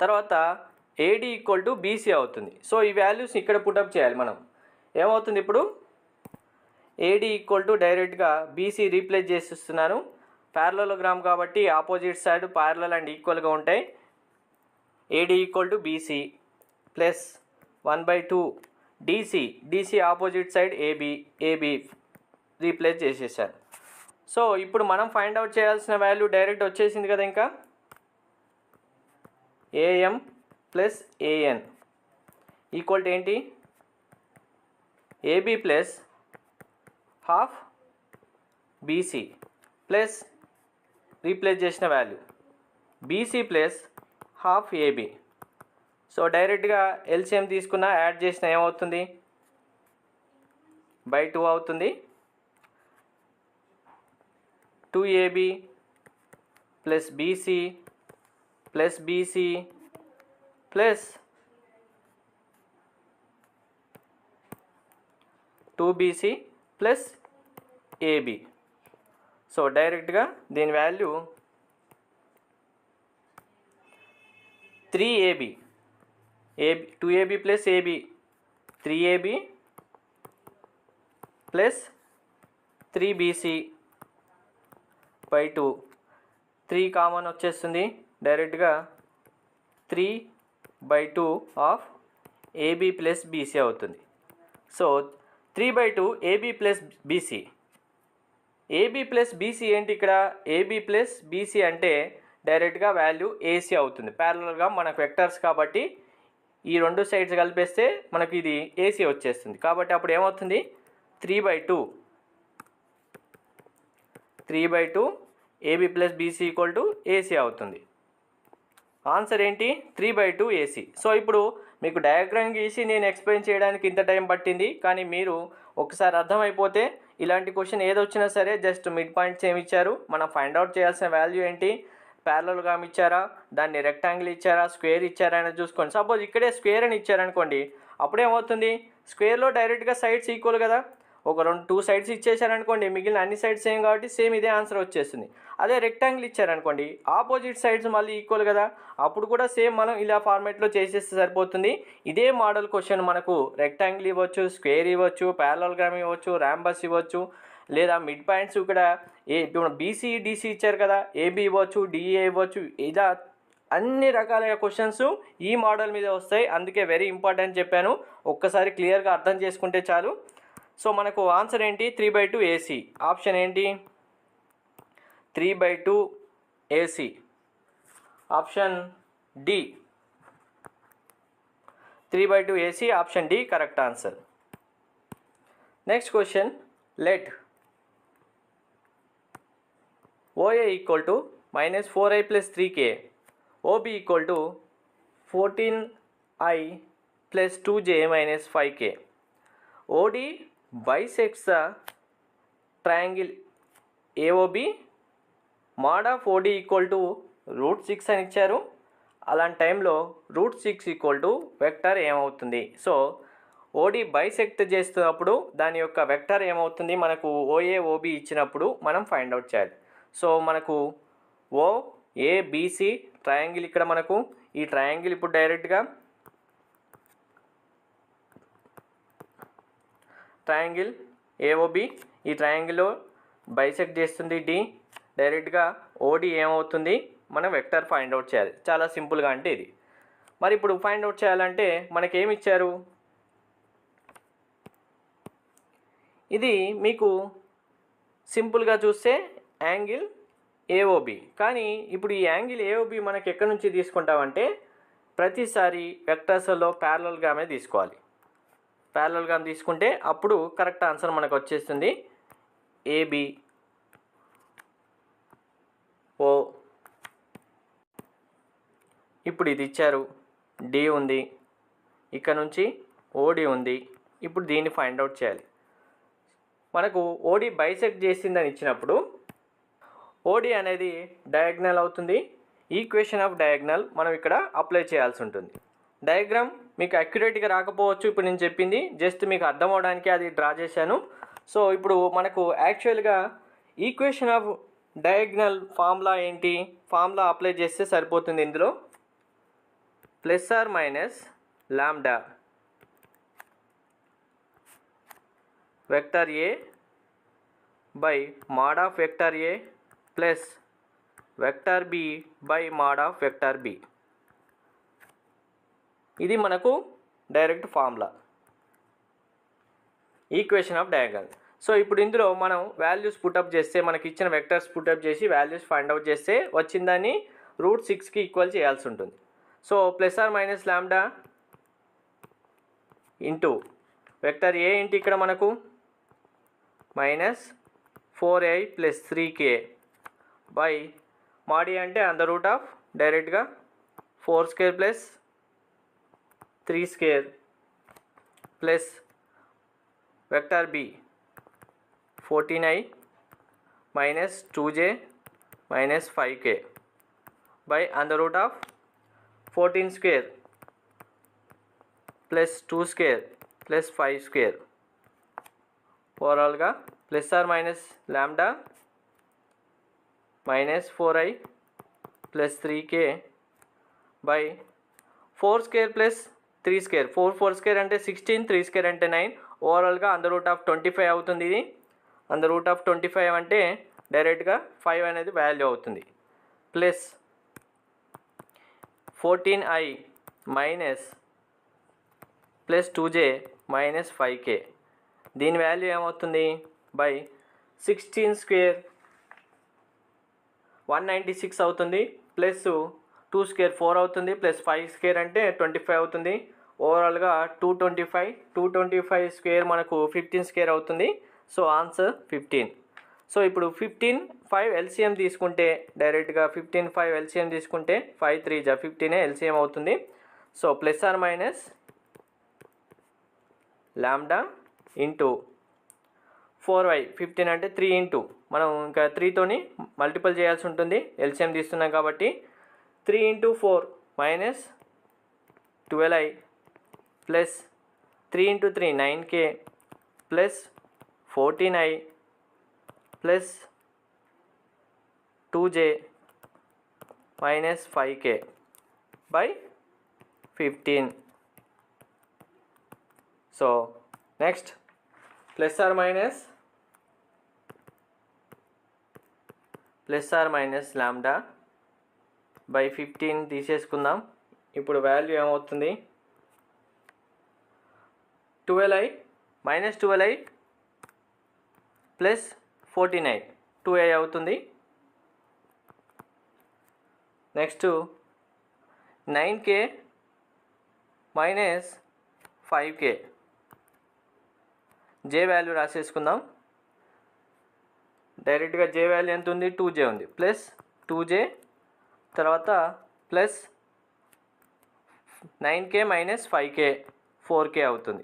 తర్వాత ఏడి ఈక్వల్ టు బీసీ అవుతుంది. సో ఈ వాల్యూస్ ఇక్కడ పుటప్ చేయాలి మనం. ఏమవుతుంది ఇప్పుడు? ఏడి ఈక్వల్ టు డైరెక్ట్గా బీసీ రీప్లేస్ చేసిస్తున్నాను. ప్యారలలోగ్రామ్ కాబట్టి ఆపోజిట్ సైడ్ ప్యారలల్ అండ్ ఈక్వల్గా ఉంటాయి. A D equal to B C plus 1/2 D C, D C opposite side A B, A B replace చేసేసాను. సో ఇప్పుడు మనం ఫైండ్ అవుట్ చేయాల్సిన వాల్యూ డైరెక్ట్ వచ్చేసింది కదా, ఇంకా A M plus A N equal to ఏంటి? A B plus half B C plus replace చేసిన value BC plus half AB. So డైరెక్ట్గా ఎల్సిఎం తీసుకున్న యాడ్ చేసిన ఏమవుతుంది? 2 అవుతుంది. 2AB plus BC plus BC plus 2BC plus AB. So డైరెక్ట్గా దీని value 3AB, 2AB plus AB, 3AB plus 3BC by 2, 3 common వచ్చేస్తుంది, డైరెక్ట్గా 3/2 ఆఫ్ ఏబి ప్లస్ బీసీ అవుతుంది. So 3/2 AB plus BC. AB plus BC ఏంటి ఇక్కడ? AB plus BC అంటే డైరెక్ట్గా value AC అవుతుంది. ప్యారలల్గా మనకు వెక్టర్స్ కాబట్టి ఈ రెండు సైడ్స్ కలిపేస్తే మనకు ఇది ఏసీ వచ్చేస్తుంది. కాబట్టి అప్పుడు ఏమవుతుంది? 3/2 AB plus BC equal to AC అవుతుంది. ఆన్సర్ ఏంటి? 3/2 ఏసీ. సో ఇప్పుడు మీకు డయాగ్రామ్ గీసి నేను ఎక్స్ప్లెయిన్ చేయడానికి ఇంత టైం పట్టింది, కానీ మీరు ఒకసారి అర్థమైపోతే ఇలాంటి క్వశ్చన్ ఏదొచ్చినా సరే జస్ట్ మిడ్ పాయింట్స్ ఏమి ఇచ్చారు, మనం ఫైండ్ అవుట్ చేయాల్సిన వాల్యూ ఏంటి, ప్యారలల్గామ్ ఇచ్చారా, దాన్ని రెక్టాంగిల్ ఇచ్చారా, స్క్వేర్ ఇచ్చారా అనేది చూసుకోండి. సపోజ్ ఇక్కడే స్క్వేర్ అని ఇచ్చారనుకోండి, అప్పుడేమవుతుంది? స్క్వేర్లో డైరెక్ట్గా సైడ్స్ ఈక్వల్ కదా, ఒక 2 సైడ్స్ ఇచ్చేసారనుకోండి, మిగిలిన అన్ని సైడ్స్ సేమ్ కాబట్టి సేమ్ ఇదే ఆన్సర్ వచ్చేస్తుంది. అదే రెక్టాంగిల్ ఇచ్చారనుకోండి, ఆపోజిట్ సైడ్స్ మళ్ళీ ఈక్వల్ కదా, అప్పుడు కూడా సేమ్ మనం ఇలా ఫార్మేట్లో చేసేస్తే సరిపోతుంది. ఇదే మోడల్ క్వశ్చన్ మనకు రెక్టాంగిల్ ఇవ్వచ్చు, స్క్వేర్ ఇవ్వచ్చు, ప్యారలల్గ్రామ్ ఇవ్వచ్చు, ర్యాంబస్ ఇవ్వచ్చు, లేదా మిడ్ పాయింట్స్ ఇక్కడ ఇప్పుడు బీసీ డీసీ ఇచ్చారు కదా, ఏబి ఇవ్వచ్చు, డిఏ ఇవ్వచ్చు. ఇలా అన్ని రకాల క్వశ్చన్స్ ఈ మోడల్ మీద వస్తాయి. అందుకే వెరీ ఇంపార్టెంట్ చెప్పాను, ఒక్కసారి క్లియర్గా అర్థం చేసుకుంటే చాలు. సో మనకు ఆన్సర్ ఏంటి? 3/2 ఏసీ. ఆప్షన్ ఏంటి? 3/2 AC. Option D. 3/2 AC, option D correct answer. Next question, let OA equal to -4i + 3k, OB equal to 14i + 2j - 5k. OD bisects the triangle AOB. mod of OD equal to √6 అని ఇచ్చారు. అలాంటి టైంలో √6 equal to vector ఏమవుతుంది? So ఓడి bisect చేస్తున్నప్పుడు దాని యొక్క vector ఏమవుతుంది? మనకు OA OB ఇచ్చినప్పుడు మనం ఫైండ్ అవుట్ చేయాలి. సో మనకు OABC ట్రయాంగిల్ ఇక్కడ మనకు ఈ ట్రయాంగిల్ ఇప్పుడు డైరెక్ట్గా ట్రయాంగిల్ AOB ఈ ట్రయాంగిల్లో బైసెక్ట్ చేస్తుంది D. డైరెక్ట్గా OD ఏమవుతుంది? మనం వెక్టర్ ఫైండ్ అవుట్ చేయాలి. చాలా సింపుల్గా అంటే ఇది. మరి ఇప్పుడు ఫైండ్ అవుట్ చేయాలంటే మనకేమి ఇచ్చారు? ఇది మీకు సింపుల్గా చూస్తే యాంగిల్ AOB. కానీ ఇప్పుడు ఈ యాంగిల్ AOB మనకి ఎక్కడి నుంచి తీసుకుంటామంటే ప్రతిసారి వెక్టర్స్లో ప్యారలల్గానే తీసుకోవాలి. ప్యారలల్గా తీసుకుంటే అప్పుడు కరెక్ట్ ఆన్సర్ మనకు వచ్చేస్తుంది. ఏబి ఓ. ఇప్పుడు ఇది ఇచ్చారు, డి ఉంది, ఇక్కడ నుంచి ఓడి ఉంది. ఇప్పుడు దీన్ని ఫైండ్ అవుట్ చేయాలి. మనకు ఓడి బైసెక్ట్ చేసిందని ఇచ్చినప్పుడు ఓడి అనేది డయాగ్నల్ అవుతుంది. ఈక్వేషన్ ఆఫ్ డయాగ్నల్ మనం ఇక్కడ అప్లై చేయాల్సి ఉంటుంది. డయాగ్రామ్ మీకు అక్యురేట్గా రాకపోవచ్చు, ఇప్పుడు నేను చెప్పింది జస్ట్ మీకు అర్థం అవడానికి అది డ్రా చేశాను. సో ఇప్పుడు మనకు యాక్చువల్గా ఈక్వేషన్ ఆఫ్ డయాగ్నల్ ఫార్ములా ఏంటి, ఫార్ములా అప్లై చేస్తే సరిపోతుంది. ఇందులో plus or minus lambda vector A by mod of vector A plus vector B by mod of vector B. ఇది మనకు direct formula, equation of diagonal. So ఇప్పుడు ఇందులో మనం values put up చేస్తే, మనకి ఇచ్చిన వెక్టర్స్ పుటప్ చేసి వాల్యూస్ ఫైండ్ అవుట్ చేస్తే వచ్చిందాన్ని √6కి ఈక్వల్ చేయాల్సి ఉంటుంది. So plus or minus lambda into vector A into ఇక్కడ మనకు minus 4i plus 3k by మాడి అంటే అండర్ రూట్ ఆఫ్ డైరెక్ట్గా 4² plus 3² plus vector B 14i minus 2j minus 5k by under root of 14² plus 2² plus 5². ఓవరాల్గా plus or minus lambda minus 4i plus 3k by 4² plus 3². 4 అంటే 16, 3² అంటే 9. ఓవరాల్గా under root of 25 అవుతుంది. ఇది under root of 25 అంటే డైరెక్ట్గా 5 అనేది value అవుతుంది. Plus 14i minus plus 2j minus 5k, దీని వాల్యూ ఏమవుతుంది బై 16² 196 అవుతుంది. ప్లస్ 2² 4 అవుతుంది, ప్లస్ 5² అంటే 25 అవుతుంది. ఓవరాల్గా 225 మనకు 15² అవుతుంది. So answer 15. సో ఇప్పుడు 15 5 ఎల్సిఎం తీసుకుంటే డైరెక్ట్గా 15 5 ఎల్సిఎం తీసుకుంటే 5 3 జా 15 ఎల్సిఎం అవుతుంది. So plus or minus lambda into 4y 15 అంటే 3 ఇంటూ మనం ఇంకా 3తోని మల్టిపుల్ చేయాల్సి ఉంటుంది, ఎల్సిఎం తీస్తున్నాం కాబట్టి. 3 into 4 minus 12i plus 3 into 3 9k plus 14i plus 2j minus 5k by 15. So next plus or minus lambda by 15 తీసేసుకుందాం. ఇప్పుడు వాల్యూ ఏమవుతుంది 12i minus 12i plus 14i 2i అవుతుంది. నెక్స్ట్ 9k మైనస్ 5k, జే value రాసేసుకుందాం. డైరెక్ట్గా జే value ఎంత ఉంది 2j ఉంది, plus 2j తర్వాత plus 9k minus 5k 4k అవుతుంది.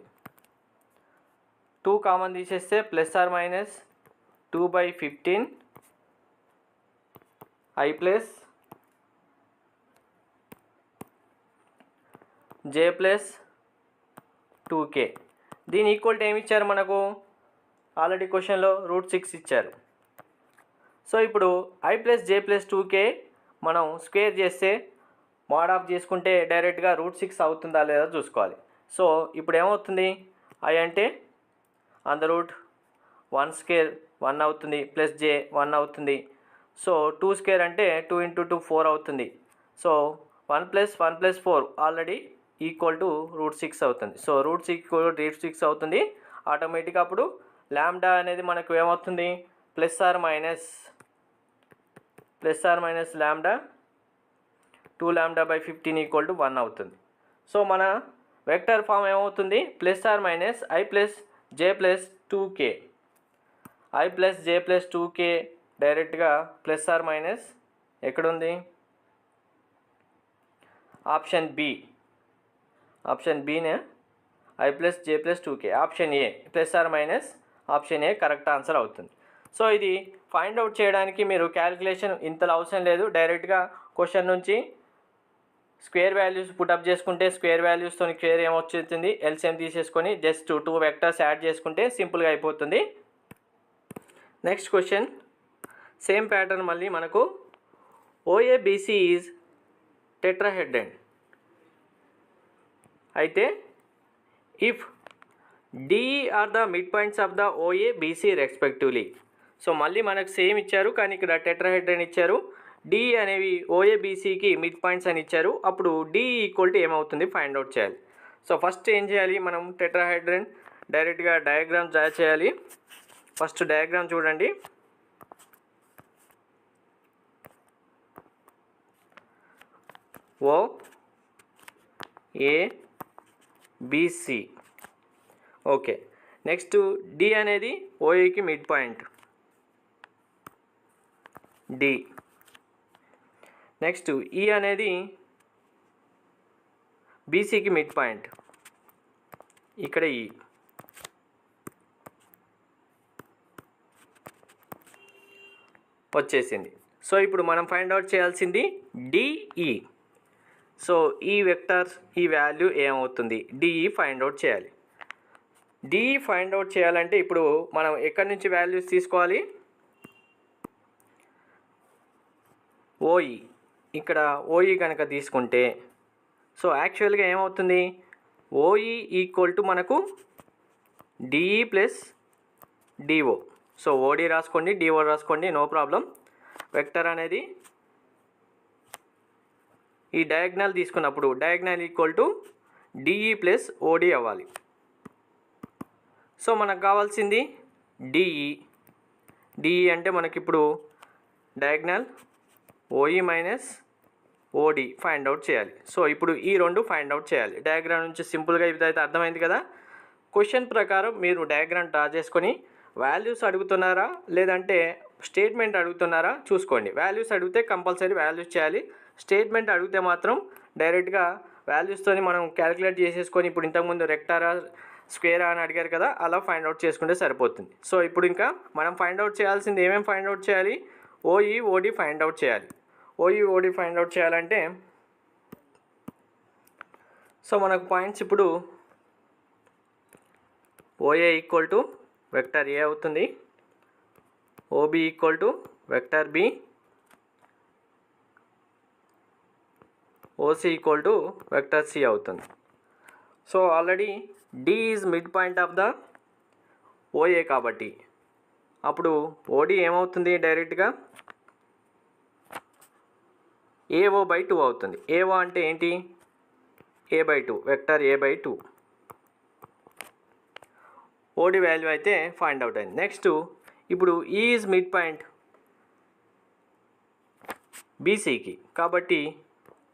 2 కామన్ తీసేస్తే plus or minus 2/15 i plus j plus 2k. దీని ఈక్వల్ టు ఏమి ఇచ్చారు మనకు, ఆల్రెడీ క్వశ్చన్లో √6 ఇచ్చారు. సో ఇప్పుడు i plus j plus 2k మనం స్క్వేర్ చేస్తే మోడ్ ఆఫ్ చేసుకుంటే డైరెక్ట్గా √6 అవుతుందా లేదా చూసుకోవాలి. సో ఇప్పుడు ఏమవుతుంది, i అంటే అండర్ రూట్ 1² 1 అవుతుంది, ప్లస్ j 1 అవుతుంది. సో 2² అంటే 2 × 2 4 అవుతుంది. సో 1 + 1 + 4 ఆల్రెడీ ఈక్వల్ టు √6 అవుతుంది. సో √6 అవుతుంది. ఆటోమేటిక్గా అప్పుడు లాంబ్డా అనేది మనకు ఏమవుతుంది ప్లస్ ఆర్ మైనస్ లాంబ్డా 2λ/15 = 1 అవుతుంది. సో మన వెక్టర్ ఫామ్ ఏమవుతుంది, +r - i + j + 2k, i + j + 2k డైరెక్ట్గా +r- ఎక్కడుంది, option బినే i + j + 2k, option A +r- option A correct answer అవుతుంది. సో ఇది ఫైండ్ అవుట్ చేయడానికి మీరు క్యాలిక్యులేషన్ ఇంతలో అవసరం లేదు, డైరెక్ట్గా క్వశ్చన్ నుంచి స్క్వేర్ వాల్యూస్ పుటప్ చేసుకుంటే స్క్వేర్ వాల్యూస్తో స్క్వేర్ ఏమొచ్చుతుంది, ఎల్సిఎం తీసేసుకొని జస్ట్ 2 వెక్టర్స్ యాడ్ చేసుకుంటే సింపుల్గా అయిపోతుంది. నెక్స్ట్ క్వశ్చన్ సేమ్ ప్యాటర్న్ మళ్ళీ మనకు OABC ఈజ్ టెట్రాహెడ్రన్ అయితే if DE are the mid points of the OABC respectively. So మళ్ళీ మనకు సేమ్ ఇచ్చారు కానీ ఇక్కడ టెట్రాహెడ్రన్ ఇచ్చారు, DE అనేవి OABCకి మిడ్ పాయింట్స్ అని ఇచ్చారు. అప్పుడు DE = ఏమవుతుంది ఫైండ్ అవుట్ చేయాలి. సో ఫస్ట్ ఏం చేయాలి, మనం టెట్రాహెడ్రన్ డైరెక్ట్గా డయాగ్రామ్ డ్రా చేయాలి. ఫస్ట్ డయాగ్రామ్ చూడండి. OABC okay. నెక్స్ట్ D అనేది OAకి mid point D. Next E అనేది BCకి మిడ్ పాయింట్, ఇక్కడ E. వచ్చేసింది. సో ఇప్పుడు మనం ఫైండ్ అవుట్ చేయాల్సింది DE. సో ఈ వెక్టర్స్ ఈ వాల్యూ ఏమవుతుంది, DE ఫైండ్ అవుట్ చేయాలి. DE ఫైండ్ అవుట్ చేయాలంటే ఇప్పుడు మనం ఎక్కడి నుంచి వాల్యూస్ తీసుకోవాలి, OE. ఇక్కడ OE కనుక తీసుకుంటే సో యాక్చువల్గా ఏమవుతుంది, OE = మనకు DE + DO. సో OD రాసుకోండి, DO రాసుకోండి, నో ప్రాబ్లం. వెక్టర్ అనేది ఈ డయాగ్నల్ తీసుకున్నప్పుడు డయాగ్నల్ = DE + OD అవ్వాలి. సో మనకు కావాల్సింది DE అంటే మనకి ఇప్పుడు diagonal OE - OD find out చేయాలి. సో ఇప్పుడు ఈ రెండు ఫైండ్ అవుట్ చేయాలి. డయాగ్రామ్ నుంచి సింపుల్గా ఇదైతే అర్థమైంది కదా. క్వశ్చన్ ప్రకారం మీరు డయాగ్రామ్ డ్రా చేసుకొని వాల్యూస్ అడుగుతున్నారా లేదంటే స్టేట్మెంట్ అడుగుతున్నారా చూసుకోండి. వాల్యూస్ అడిగితే కంపల్సరీ వాల్యూస్ చేయాలి, స్టేట్మెంట్ అడిగితే మాత్రం డైరెక్ట్గా వాల్యూస్తో మనం క్యాలిక్యులేట్ చేసేసుకొని ఇప్పుడు ఇంతకుముందు రెక్టారా స్క్వేరా అని అడిగారు కదా, అలా ఫైండ్ అవుట్ చేసుకుంటే సరిపోతుంది. సో ఇప్పుడు ఇంకా మనం ఫైండ్ అవుట్ చేయాల్సింది ఏమేమి ఫైండ్ అవుట్ చేయాలి, OE OD ఫైండ్ అవుట్ చేయాలి. OE OD ఫైండ్ అవుట్ చేయాలంటే సో మనకు పాయింట్స్ ఇప్పుడు OA = వెక్టర్ A అవుతుంది, OB = vector B, OC = vector C అవుతుంది. So already D is mid point of the OA కాబట్టి అప్పుడు OD ఏమవుతుంది, డైరెక్ట్గా AO/2 అవుతుంది. AO అంటే ఏంటి, A/2, vector A/2. OD value అయితే ఫైండ్ అవుట్ అయింది. నెక్స్ట్ ఇప్పుడు E ఈజ్ మిడ్ పాయింట్ BCకి కాబట్టి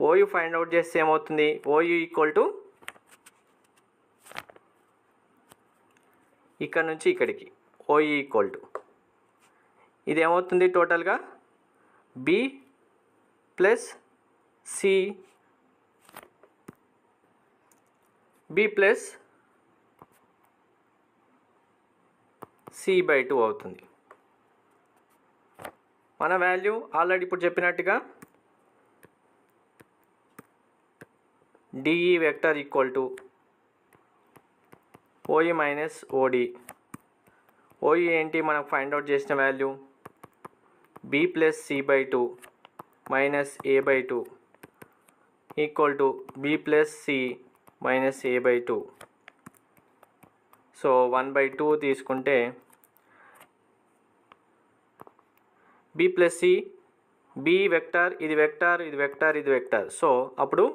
OU ఫైండ్ అవుట్ చేస్తే ఏమవుతుంది, OU = ఇక్కడ నుంచి ఇక్కడికి OE ఇది ఏమవుతుంది టోటల్గా B + C C/2 అవుతుంది. మన వాల్యూ ఆల్రెడీ ఇప్పుడు చెప్పినట్టుగా DE vector = OE - OD. OE ఏంటి మనకు ఫైండ్ అవుట్ చేసిన value B + C/2 - A/2 = B + C - A/2. So 1/2 తీసుకుంటే B + C, B వెక్టర్, ఇది వెక్టర్, ఇది వెక్టర్, ఇది వెక్టర్. సో అప్పుడు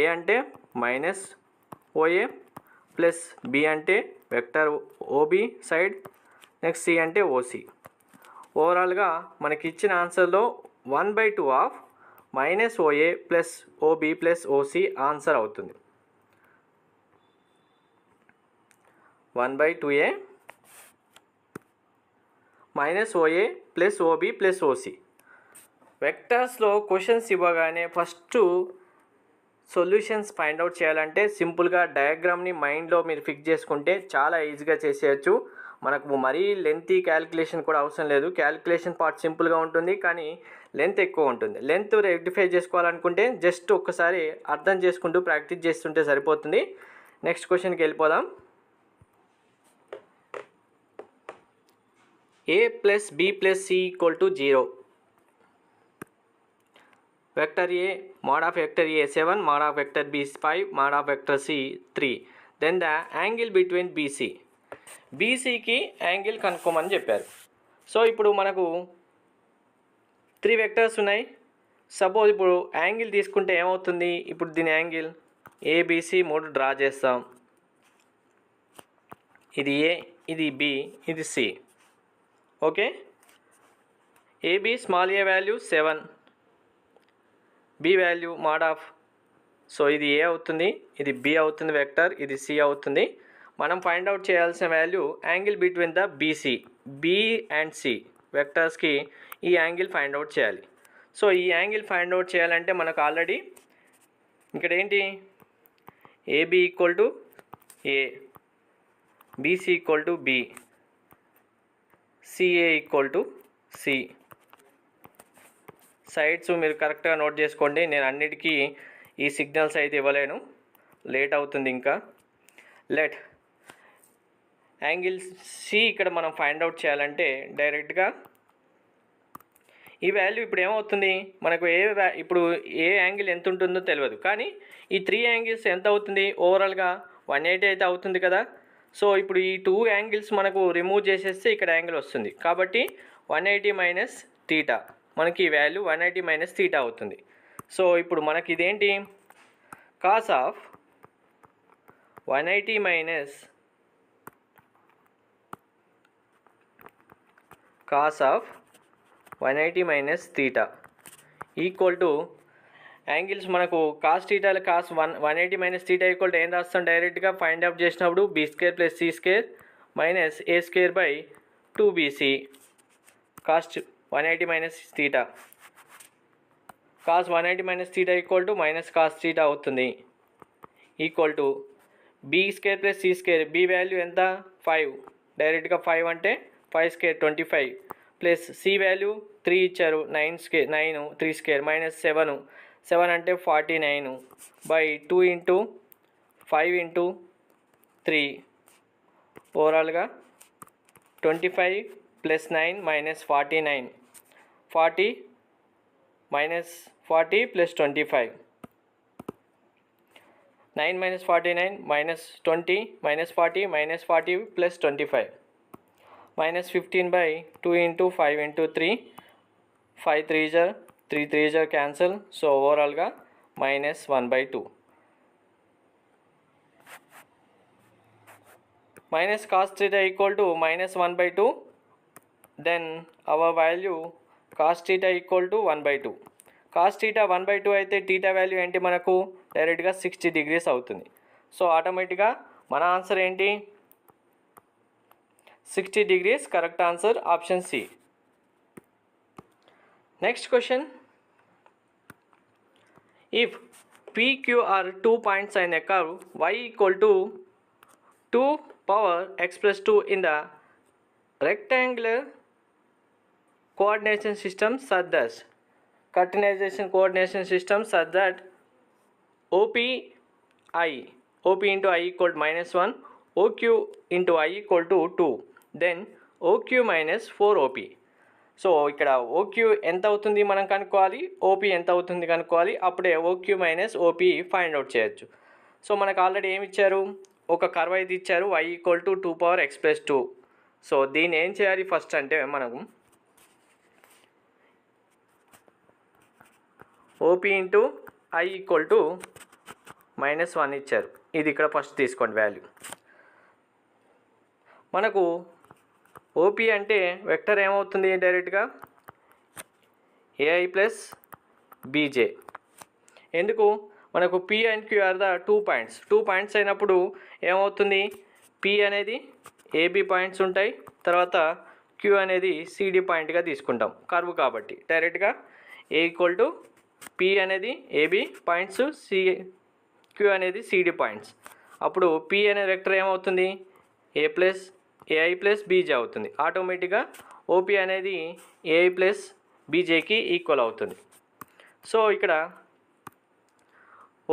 A అంటే -OA ప్లస్ B అంటే vector OB side, next C అంటే OC. ఓవరాల్గా మనకి ఇచ్చిన ఆన్సర్లో 1/2 of minus O A plus O B plus O C answer అవుతుంది. 1/2a minus O A plus O B plus O C. వెక్టర్స్లో క్వశ్చన్స్ ఇవ్వగానే ఫస్ట్ సొల్యూషన్స్ ఫైండ్ అవుట్ చేయాలంటే సింపుల్గా డయాగ్రామ్ని మైండ్లో మీరు ఫిక్స్ చేసుకుంటే చాలా ఈజీగా చేసేయచ్చు. మనకు మరీ లెంతీ క్యాలిక్యులేషన్ కూడా అవసరం లేదు. క్యాలిక్యులేషన్ పార్ట్ సింపుల్గా ఉంటుంది, కానీ లెంత్ ఎక్కువ ఉంటుంది. లెంత్ రెక్టిఫై చేసుకోవాలనుకుంటే జస్ట్ ఒక్కసారి అర్థం చేసుకుంటూ ప్రాక్టీస్ చేస్తుంటే సరిపోతుంది. నెక్స్ట్ క్వశ్చన్కి వెళ్ళిపోదాం. a plus b plus c equal to 0. Vector a mod of vector a 7, mod of vector b 5, mod of vector c 3. Then the angle between bc. bcకి angle కనుక్కోమని చెప్పారు. సో ఇప్పుడు మనకు 3 వెక్టర్స్ ఉన్నాయి. సపోజ్ ఇప్పుడు యాంగిల్ తీసుకుంటే ఏమవుతుంది, ఇప్పుడు దీని యాంగిల్ ఏబిసి 3 డ్రా చేస్తాం. ఇది ఏ, ఇది బి, ఇది C. Okay, AB small A value 7, B value mod of, so ఇది ఏ అవుతుంది, ఇది బి అవుతుంది వెక్టర్, ఇది సి అవుతుంది. మనం ఫైండ్ అవుట్ చేయాల్సిన value angle between the B C, B and C వెక్టర్స్కి ఈ యాంగిల్ ఫైండ్ అవుట్ చేయాలి. సో ఈ యాంగిల్ ఫైండ్ అవుట్ చేయాలంటే మనకు ఆల్రెడీ ఇక్కడ ఏంటి, A B equal to A, B C equal to B, C A equal to C. Sides మీరు కరెక్ట్గా నోట్ చేసుకోండి. నేను అన్నిటికీ ఈ సిగ్నల్స్ అయితే ఇవ్వలేను, లేట్ అవుతుంది ఇంకా. లెట్ యాంగిల్ సి ఇక్కడ మనం ఫైండ్ అవుట్ చేయాలంటే డైరెక్ట్గా ఈ వాల్యూ ఇప్పుడు ఏమవుతుంది మనకు, ఇప్పుడు ఏ యాంగిల్ ఎంత ఉంటుందో తెలియదు, కానీ ఈ 3 యాంగిల్స్ ఎంత అవుతుంది ఓవరాల్గా 180 అయితే అవుతుంది కదా. సో ఇప్పుడు ఈ 2 యాంగిల్స్ మనకు రిమూవ్ చేసేస్తే ఇక్కడ యాంగిల్ వస్తుంది. కాబట్టి 180 మైనస్ థీటా, మనకి ఈ వాల్యూ 180 మైనస్ థీటా అవుతుంది. సో ఇప్పుడు మనకి ఇదేంటి, cos of 180 minus cos of 180 minus theta equal to angles మనకు కాస్ థీటాలు cos 180 minus theta equal to ఏం రాస్తాం, డైరెక్ట్గా ఫైండ్ అవుట్ చేసినప్పుడు B square plus C square minus A square by 2bc cos 180 minus theta. Cos 180 minus theta equal to minus cos theta అవుతుంది, equal to B square plus C square, be value ఎంత 5, డైరెక్ట్గా 5 అంటే 5 square 25 plus C value 3 ఇచ్చారు, 9 square 9 3 square minus 7 అంటే 49 by 2 into 5 into 3, ఓవరాల్గా 25 plus 9 minus 49, 40 minus 40 plus 25, 9 minus 49 minus 20 minus 40 minus 40 plus 25 minus 15 by 2 into 5 into 3, 5 3 జర్ 3 3 జర్ cancel. So ఓవరాల్గా minus 1/2 minus cos theta equal to minus 1/2. Then our value cos theta equal to 1/2. Cos theta 1/2 అయితే theta value ఏంటి మనకు డైరెక్ట్గా 60 degrees అవుతుంది. So ఆటోమేటిక్గా మన ఆన్సర్ ఏంటి, 60 degrees, correct answer option C. Next question, if PQ are 2 points in a curve y equal to 2 power x plus 2 in the rectangular coordination system such that coordination such that OP into I equal to -1, OQ into I equal to 2, then OQ minus 4OP. So ఇక్కడ OQ ఎంత అవుతుంది మనం కనుక్కోవాలి, OP ఎంత అవుతుంది కనుక్కోవాలి, అప్పుడే OQ minus OP find out చేయొచ్చు. సో మనకు ఆల్రెడీ ఏమి ఇచ్చారు, ఒక కర్వ్ అయితే ఇచ్చారు y equal to 2 power x plus 2. So దీన్ని ఏం చేయాలి ఫస్ట్ అంటే మనకు OP into I equal to -1 ఇచ్చారు, ఇది ఇక్కడ ఫస్ట్ తీసుకోండి వాల్యూ. మనకు ఓపీ అంటే వెక్టర్ ఏమవుతుంది డైరెక్ట్గా ఏఐ ప్లస్ బీజే. ఎందుకు? మనకు P and Q are the 2 points. 2 points అయినప్పుడు ఏమవుతుంది? పీ అనేది ఏబీ పాయింట్స్ ఉంటాయి, తర్వాత క్యూ అనేది సిడి పాయింట్గా తీసుకుంటాం కర్వ్ కాబట్టి. డైరెక్ట్గా ఏ ఈక్వల్ టు పీ అనేది ఏబీ పాయింట్స్, క్యూ అనేది సిడి పాయింట్స్. అప్పుడు పీ అనే వెక్టర్ ఏమవుతుంది? ఏఐ ప్లస్ బీజే అవుతుంది. ఆటోమేటిక్గా ఓపీ అనేది ఏఐ ప్లస్ బీజేకి ఈక్వల్ అవుతుంది. సో ఇక్కడ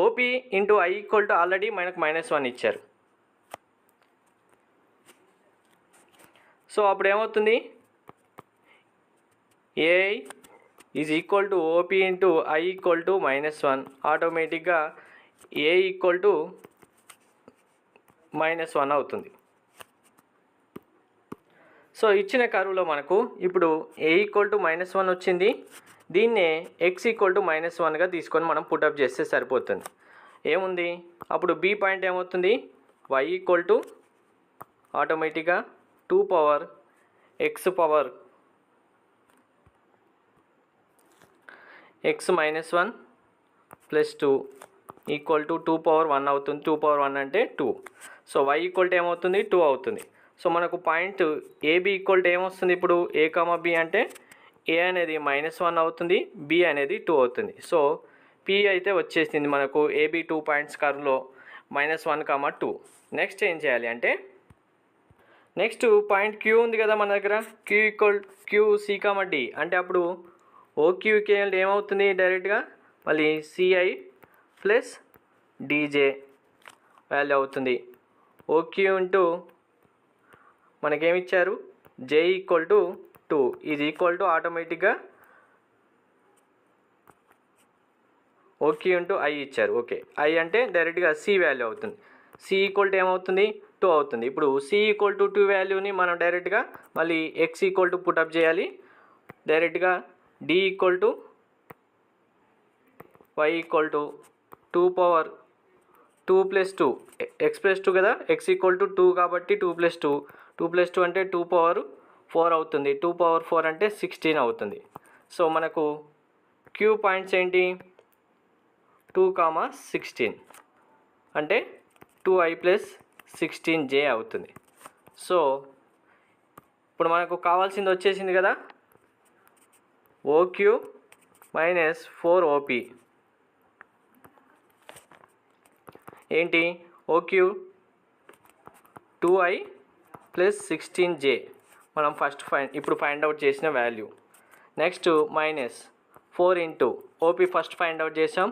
OP into I equal to already మనకు -1 ఇచ్చారు. సో అప్పుడు ఏమవుతుంది? AI is equal to OP into I equal to -1. ఆటోమేటిక్గా ఏ ఈక్వల్ టు -1 అవుతుంది. సో ఇచ్చిన కర్వ్లో మనకు ఇప్పుడు ఏ ఈక్వల్ టు -1 వచ్చింది. దీన్నే ఎక్స్ ఈక్వల్ టు -1గా తీసుకొని మనం పుటప్ చేస్తే సరిపోతుంది. ఏముంది? అప్పుడు బి పాయింట్ ఏమవుతుంది? వై ఈక్వల్ టు ఆటోమేటిక్గా 2 power X power x -1 plus 2 equal to 2 power 1 అవుతుంది. 2 పవర్ 1 అంటే 2. సో y ఈక్వల్ టు ఏమవుతుంది? 2 అవుతుంది. సో మనకు పాయింట్ ఏబి ఈక్వల్ టు ఏమొస్తుంది? ఇప్పుడు ఏ కామా బి అంటే ఏ అనేది -1 అవుతుంది, బి అనేది 2 అవుతుంది. సో పి అయితే వచ్చేసింది మనకు ఏబి 2 పాయింట్స్ కర్వ్లో -1, 2. నెక్స్ట్ ఏం చేయాలి అంటే, నెక్స్ట్ పాయింట్ క్యూ ఉంది కదా మన దగ్గర. Q equal C comma D అంటే అప్పుడు ఓక్యూకి ఏమవుతుంది? డైరెక్ట్గా మళ్ళీ సిఐ ప్లస్ డీజే వాల్యూ అవుతుంది. ఓక్యూ ఇంటూ మనకేమిచ్చారు? J equal to 2 is equal to ఆటోమేటిక్గా ఓక్యూ ఇంటూ ఐ ఇచ్చారు. ఓకే, ఐ అంటే డైరెక్ట్గా సి వాల్యూ అవుతుంది. సి ఈక్వల్ టు ఏమవుతుంది? 2 అవుతుంది. ఇప్పుడు సి ఈక్వల్ టు 2 వాల్యూని మనం డైరెక్ట్గా మళ్ళీ ఎక్స్ ఈక్వల్ టు పుటప్ చేయాలి. డైరెక్ట్గా D equal to Y equal to 2 power 2 plus 2 X plus 2 కదా, ఎక్స్ ఈక్వల్ టు 2 కాబట్టి 2 ప్లస్ 2 2 ప్లస్ 2 అంటే 2 పవర్ 4 అవుతుంది. 2 పవర్ 4 అంటే 16 అవుతుంది. సో మనకు క్యూ పాయింట్స్ ఏంటి? 2, 16 అంటే 2i ప్లస్ 16j అవుతుంది. సో ఇప్పుడు మనకు కావాల్సింది వచ్చేసింది కదా, ఓక్యూ మైనస్ 4OP ఏంటి? ఓక్యూ 2i ప్లస్ 16j మనం ఇప్పుడు ఫైండ్ అవుట్ చేసిన value. Next minus 4 into OP first find out చేసాం,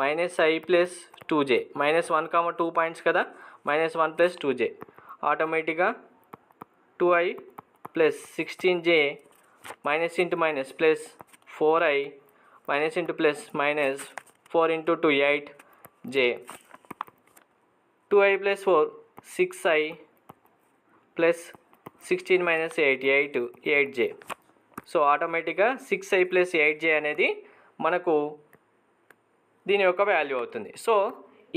-i ప్లస్ 2j -1, 2 పాయింట్స్ కదా, -1 ప్లస్ 2j ఆటోమేటిక్గా 2i plus 16j minus into minus plus 4i minus into plus minus 4 into 2 8j 2i plus 4 6i plus 16 minus 8j. So ఆటోమేటిక్గా 6i plus 8j అనేది మనకు దీని యొక్క value అవుతుంది. So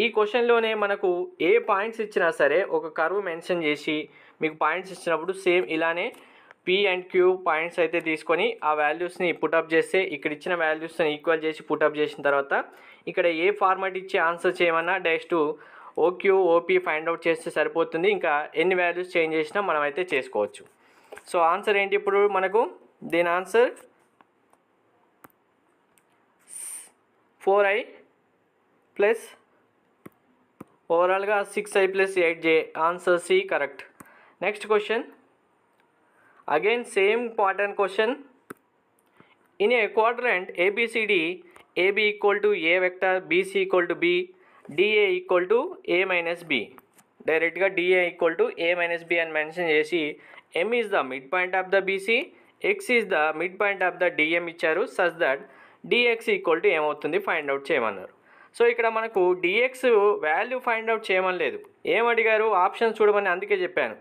ఈ క్వశ్చన్లోనే మనకు ఏ పాయింట్స్ ఇచ్చినా సరే ఒక కర్వ్ మెన్షన్ చేసి మీకు పాయింట్స్ ఇచ్చినప్పుడు సేమ్ ఇలానే పీ అండ్ క్యూ పాయింట్స్ అయితే తీసుకొని ఆ వాల్యూస్ని పుటప్ చేస్తే ఇక్కడ ఇచ్చిన వాల్యూస్ని ఈక్వల్ చేసి పుటప్ చేసిన తర్వాత ఇక్కడ ఏ ఫార్మాట్ ఇచ్చి ఆన్సర్ చేయమన్నా direct OQ OP find out చేస్తే సరిపోతుంది. ఇంకా ఎన్ని వాల్యూస్ చేంజ్ చేసినా మనం అయితే చేసుకోవచ్చు. సో ఆన్సర్ ఏంటి ఇప్పుడు మనకు? దీని ఆన్సర్ 4i ప్లస్ ఓవరాల్గా 6i plus 8j. Answer C correct. Next question, again same pattern question. In a quadrant ABCD, AB equal to A vector, BC equal to B, DA equal to A minus B. డైరెక్ట్గా DA equal to A minus B అని mention చేసి M is the midpoint of the BC, X is the midpoint of the DM ఇచ్చారు. such that DX equal to ఏమవుతుంది find out చేయమన్నారు. So ఇక్కడ మనకు DX value find out చేయమని ఏమడిగారు? Options చూడమని అందుకే చెప్పాను.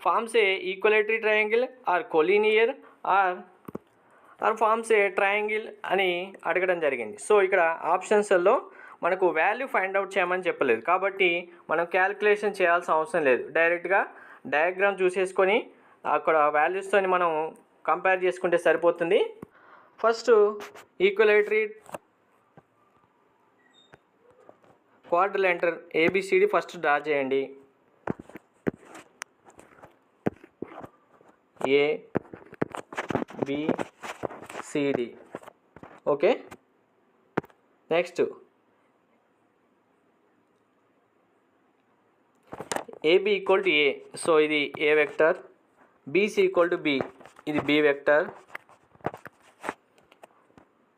Forms a equilateral triangle or collinear or forms a triangle అని అడగడం జరిగింది. సో ఇక్కడ ఆప్షన్స్లో మనకు వాల్యూ ఫైండ్ అవుట్ చేయమని చెప్పలేదు కాబట్టి మనం క్యాలిక్యులేషన్ చేయాల్సిన అవసరం లేదు. డైరెక్ట్గా డయాగ్రామ్ చూసేసుకొని అక్కడ వాల్యూస్తో మనం కంపేర్ చేసుకుంటే సరిపోతుంది. First equilateral quadrilateral A B C D first draw చేయండి. ABCD. Okay, next AB equal to A, so ఇది A vector. BC equal to B, ఇది B vector.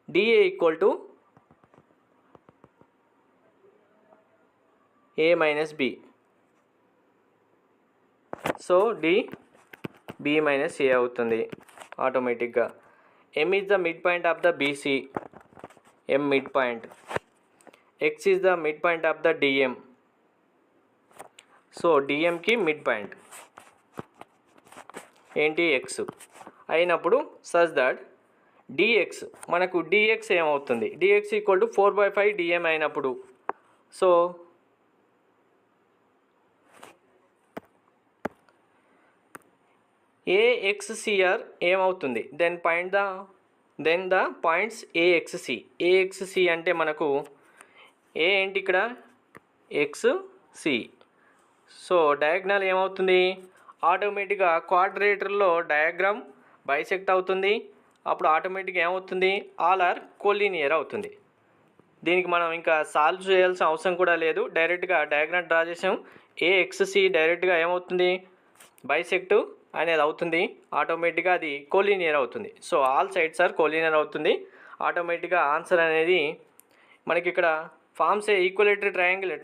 DA equal to A minus B, so D B minus A అవుతుంది ఆటోమేటిక్గా. M is the mid point of the BC, M mid point. X is the mid point of the DM, so డిఎంకి mid point ఏంటి X అయినప్పుడు such that dx, మనకు dx ఏమవుతుంది, dx ఈక్వల్ టు 4/5 dm అయినప్పుడు, సో AXCR ఏమవుతుంది, then the points AXC. AXC అంటే మనకు A ఏంటి ఇక్కడ XC, సో డయాగ్నల్ ఏమవుతుంది, ఆటోమేటిక్గా క్వాడ్రేటర్లో డయాగ్రామ్ బైసెక్ట్ అవుతుంది. అప్పుడు ఆటోమేటిక్గా ఏమవుతుంది, ఆల్ ఆర్ కోలీనియర్ అవుతుంది. దీనికి మనం ఇంకా సాల్వ్ చేయాల్సిన అవసరం కూడా లేదు, డైరెక్ట్గా డయాగ్రామ్ డ్రా చేసాం. AXC డైరెక్ట్గా ఏమవుతుంది, బైసెక్ట్ అనేది అవుతుంది, ఆటోమేటిక్గా అది కోలీనియర్ అవుతుంది. So all sides are collinear అవుతుంది. ఆటోమేటిక్గా ఆన్సర్ అనేది మనకి ఇక్కడ ఫార్మ్స్ ఈక్వలేటరీ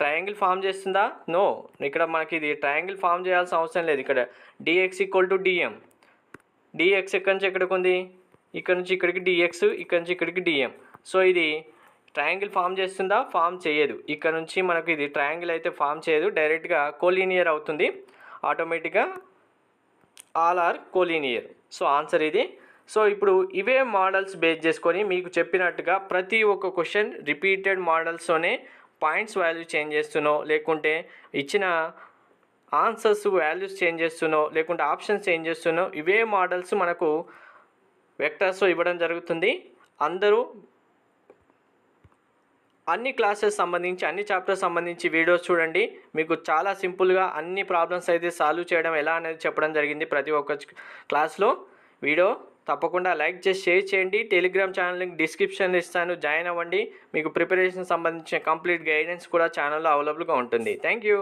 ట్రయాంగిల్ ఫామ్ చేస్తుందా, నో. ఇక్కడ మనకి ఇది ట్రయాంగిల్ ఫామ్ చేయాల్సిన అవసరం లేదు. ఇక్కడ dx ఈక్వల్ టు DM, dx ఎక్కడి నుంచి ఎక్కడికి ఉంది, ఇక్కడ నుంచి ఇక్కడికి dx, ఇక్కడ నుంచి ఇక్కడికి DM. సో ఇది ట్రయాంగిల్ ఫామ్ చేస్తుందా, ఫామ్ చేయదు. ఇక్కడ నుంచి మనకు ఇది ట్రయాంగిల్ అయితే ఫామ్ చేయదు, డైరెక్ట్గా కోలీనియర్ అవుతుంది ఆటోమేటిక్గా, all are collinear. So answer ఇది. సో ఇప్పుడు ఇవే మోడల్స్ బేస్ చేసుకొని మీకు చెప్పినట్టుగా ప్రతి ఒక్క క్వశ్చన్ రిపీటెడ్ మోడల్స్తోనే పాయింట్స్ వాల్యూ చేంజ్ చేస్తున్నో, లేకుంటే ఇచ్చిన ఆన్సర్స్ వాల్యూస్ చేంజ్ చేస్తున్నో, లేకుంటే ఆప్షన్స్ చేంజ్ చేస్తున్నో, ఇవే మోడల్స్ మనకు వెక్టర్స్ ఇవ్వడం జరుగుతుంది. అందరూ అన్ని క్లాసెస్ సంబంధించి అన్ని చాప్టర్స్ సంబంధించి వీడియోస్ చూడండి. మీకు చాలా సింపుల్గా అన్ని ప్రాబ్లమ్స్ అయితే సాల్వ్ చేయడం ఎలా అనేది చెప్పడం జరిగింది ప్రతి ఒక్క క్లాస్లో. వీడియో తప్పకుండా లైక్ చేసి షేర్ చేయండి. టెలిగ్రామ్ ఛానల్ లింక్ డిస్క్రిప్షన్లో ఇస్తాను, జాయిన్ అవ్వండి. మీకు ప్రిపరేషన్ సంబంధించిన కంప్లీట్ గైడెన్స్ కూడా ఛానల్లో అవైలబుల్గా ఉంటుంది. Thank you.